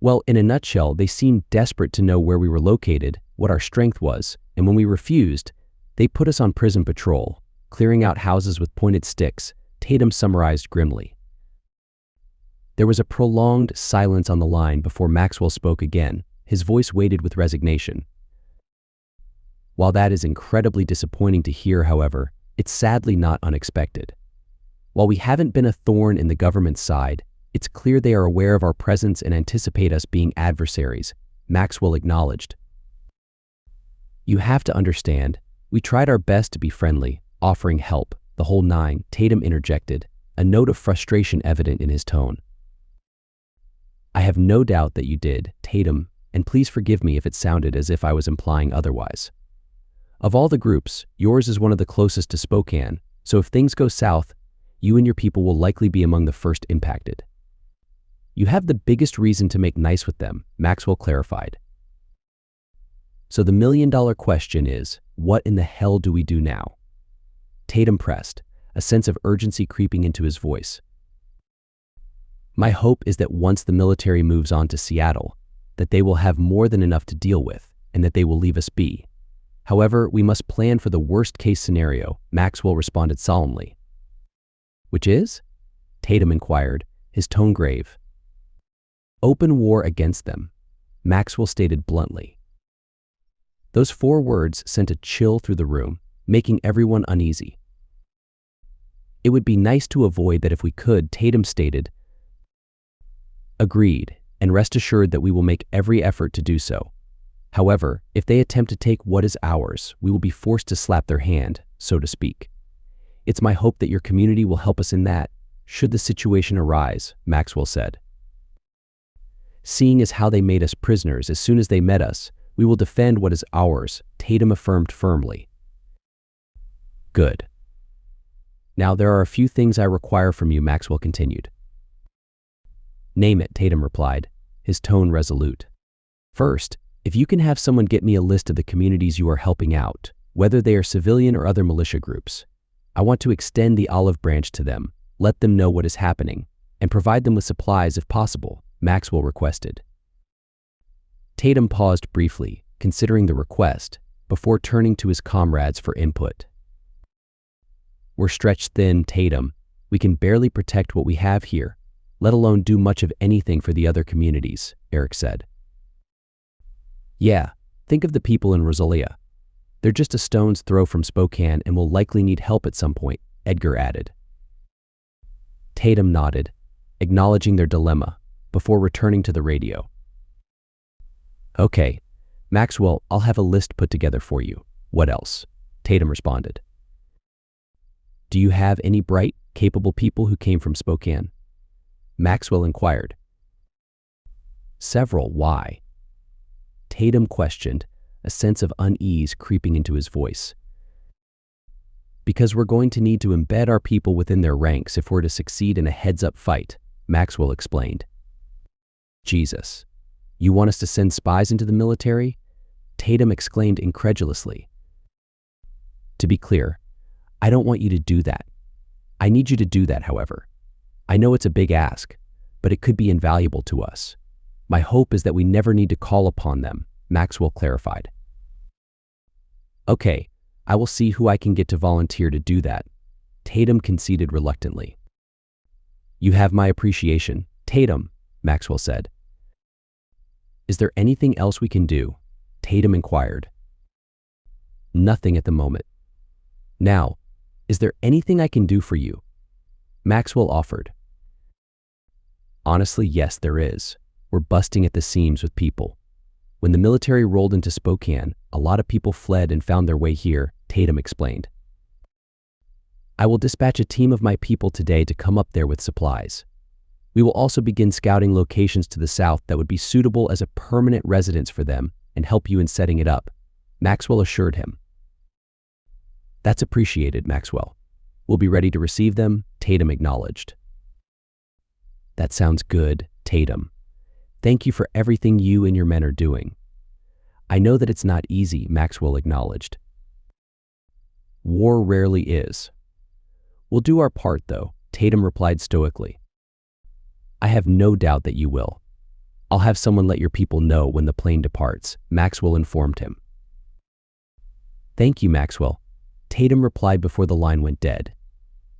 "Well, in a nutshell, they seemed desperate to know where we were located, what our strength was, and when we refused, they put us on prison patrol, clearing out houses with pointed sticks," Tatum summarized grimly. There was a prolonged silence on the line before Maxwell spoke again, his voice weighted with resignation. "While that is incredibly disappointing to hear, however, it's sadly not unexpected. While we haven't been a thorn in the government's side, it's clear they are aware of our presence and anticipate us being adversaries," Maxwell acknowledged. "You have to understand, we tried our best to be friendly, offering help, the whole nine," Tatum interjected, a note of frustration evident in his tone. "I have no doubt that you did, Tatum, and please forgive me if it sounded as if I was implying otherwise. Of all the groups, yours is one of the closest to Spokane, so if things go south, you and your people will likely be among the first impacted." "You have the biggest reason to make nice with them," Maxwell clarified. "So the million-dollar question is, what in the hell do we do now?" Tatum pressed, a sense of urgency creeping into his voice. "My hope is that once the military moves on to Seattle, that they will have more than enough to deal with, and that they will leave us be. However, we must plan for the worst-case scenario," Maxwell responded solemnly. "Which is?" Tatum inquired, his tone grave. "Open war against them," Maxwell stated bluntly. Those 4 words sent a chill through the room, making everyone uneasy. "It would be nice to avoid that if we could," Tatum stated. "Agreed, and rest assured that we will make every effort to do so. However, if they attempt to take what is ours, we will be forced to slap their hand, so to speak. It's my hope that your community will help us in that, should the situation arise," Maxwell said. "Seeing as how they made us prisoners as soon as they met us, we will defend what is ours," Tatum affirmed firmly. "Good. Now there are a few things I require from you," Maxwell continued. "Name it," Tatum replied, his tone resolute. "First, if you can have someone get me a list of the communities you are helping out, whether they are civilian or other militia groups. I want to extend the olive branch to them, let them know what is happening, and provide them with supplies if possible," Maxwell requested. Tatum paused briefly, considering the request, before turning to his comrades for input. "We're stretched thin, Tatum. We can barely protect what we have here, let alone do much of anything for the other communities," Eric said. "Yeah, think of the people in Rosalia. They're just a stone's throw from Spokane and will likely need help at some point," Edgar added. Tatum nodded, acknowledging their dilemma, before returning to the radio. "Okay, Maxwell, I'll have a list put together for you. What else?" Tatum responded. Do you have any bright, capable people who came from Spokane? Maxwell inquired. Several. Why? Tatum questioned, a sense of unease creeping into his voice. Because we're going to need to embed our people within their ranks if we're to succeed in a heads-up fight, Maxwell explained. Jesus, you want us to send spies into the military? Tatum exclaimed incredulously. To be clear, I don't want you to do that. I need you to do that, however. I know it's a big ask, but it could be invaluable to us. My hope is that we never need to call upon them, Maxwell clarified. Okay, I will see who I can get to volunteer to do that, Tatum conceded reluctantly. You have my appreciation, Tatum, Maxwell said. Is there anything else we can do? Tatum inquired. Nothing at the moment. Now, is there anything I can do for you? Maxwell offered. Honestly, yes, there is. We're busting at the seams with people. When the military rolled into Spokane, a lot of people fled and found their way here, Tatum explained. I will dispatch a team of my people today to come up there with supplies. We will also begin scouting locations to the south that would be suitable as a permanent residence for them and help you in setting it up, Maxwell assured him. That's appreciated, Maxwell. We'll be ready to receive them, Tatum acknowledged. That sounds good, Tatum. Thank you for everything you and your men are doing. I know that it's not easy, Maxwell acknowledged. War rarely is. We'll do our part, though, Tatum replied stoically. I have no doubt that you will. I'll have someone let your people know when the plane departs, Maxwell informed him. Thank you, Maxwell, Tatum replied before the line went dead.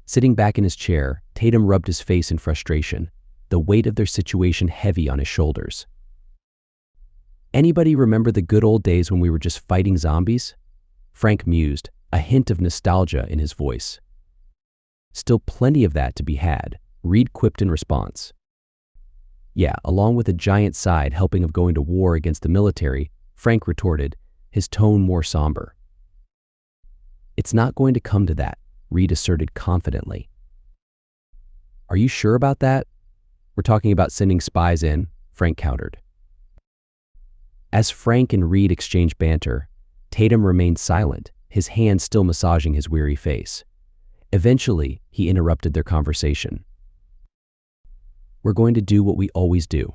Sitting back in his chair, Tatum rubbed his face in frustration, the weight of their situation heavy on his shoulders. Anybody remember the good old days when we were just fighting zombies? Frank mused, a hint of nostalgia in his voice. Still plenty of that to be had, Reed quipped in response. Yeah, along with a giant side helping of going to war against the military, Frank retorted, his tone more somber. It's not going to come to that, Reed asserted confidently. Are you sure about that? We're talking about sending spies in, Frank countered. As Frank and Reed exchanged banter, Tatum remained silent, his hand still massaging his weary face. Eventually, he interrupted their conversation. We're going to do what we always do.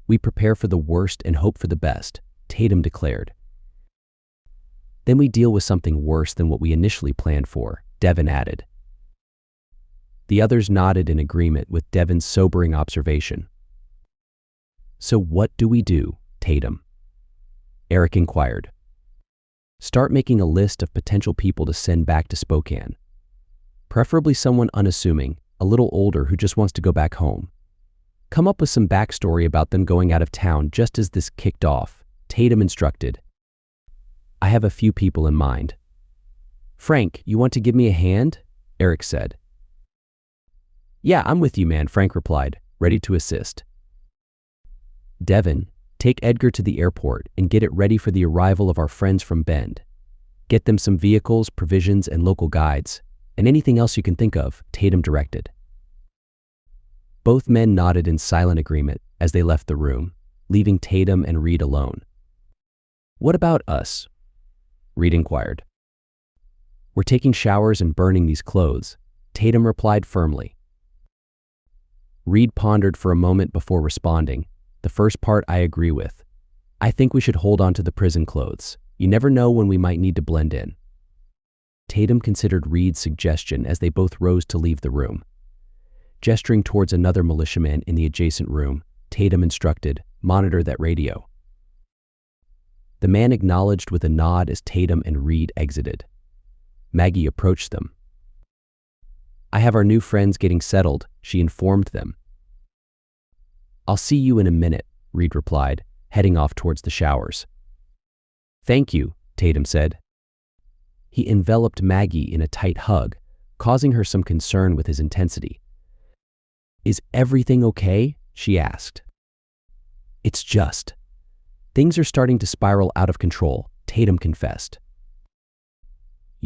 We prepare for the worst and hope for the best, Tatum declared. Then we deal with something worse than what we initially planned for, Devin added. The others nodded in agreement with Devin's sobering observation. So what do we do, Tatum? Eric inquired. Start making a list of potential people to send back to Spokane. Preferably someone unassuming, a little older who just wants to go back home. Come up with some backstory about them going out of town just as this kicked off, Tatum instructed. I have a few people in mind. Frank, you want to give me a hand? Eric said. Yeah, I'm with you, man, Frank replied, ready to assist. Devin, take Edgar to the airport and get it ready for the arrival of our friends from Bend. Get them some vehicles, provisions, and local guides, and anything else you can think of, Tatum directed. Both men nodded in silent agreement as they left the room, leaving Tatum and Reed alone. What about us? Reed inquired. We're taking showers and burning these clothes, Tatum replied firmly. Reed pondered for a moment before responding. The first part I agree with. I think we should hold on to the prison clothes. You never know when we might need to blend in. Tatum considered Reed's suggestion as they both rose to leave the room. Gesturing towards another militiaman in the adjacent room, Tatum instructed, monitor that radio. The man acknowledged with a nod as Tatum and Reed exited. Maggie approached them. I have our new friends getting settled, she informed them. I'll see you in a minute, Reed replied, heading off towards the showers. Thank you, Tatum said. He enveloped Maggie in a tight hug, causing her some concern with his intensity. Is everything okay? She asked. It's just. Things are starting to spiral out of control, Tatum confessed.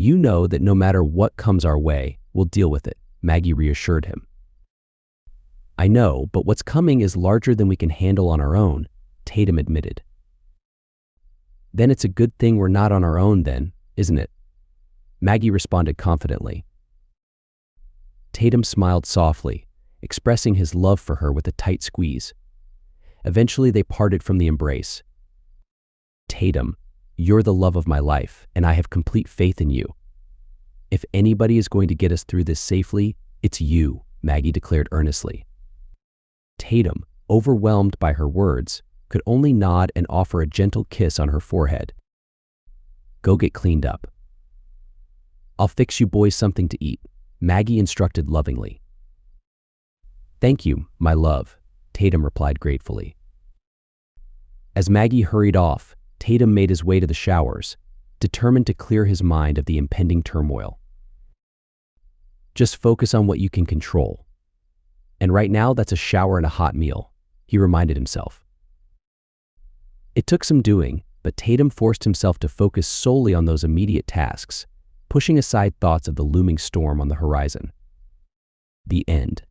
You know that no matter what comes our way, we'll deal with it, Maggie reassured him. I know, but what's coming is larger than we can handle on our own, Tatum admitted. Then it's a good thing we're not on our own then, isn't it? Maggie responded confidently. Tatum smiled softly, expressing his love for her with a tight squeeze. Eventually they parted from the embrace. Tatum, you're the love of my life, and I have complete faith in you. If anybody is going to get us through this safely, it's you, Maggie declared earnestly. Tatum, overwhelmed by her words, could only nod and offer a gentle kiss on her forehead. Go get cleaned up. I'll fix you boys something to eat, Maggie instructed lovingly. Thank you, my love, Tatum replied gratefully. As Maggie hurried off, Tatum made his way to the showers, determined to clear his mind of the impending turmoil. Just focus on what you can control. And right now, that's a shower and a hot meal, he reminded himself. It took some doing, but Tatum forced himself to focus solely on those immediate tasks, pushing aside thoughts of the looming storm on the horizon. The end.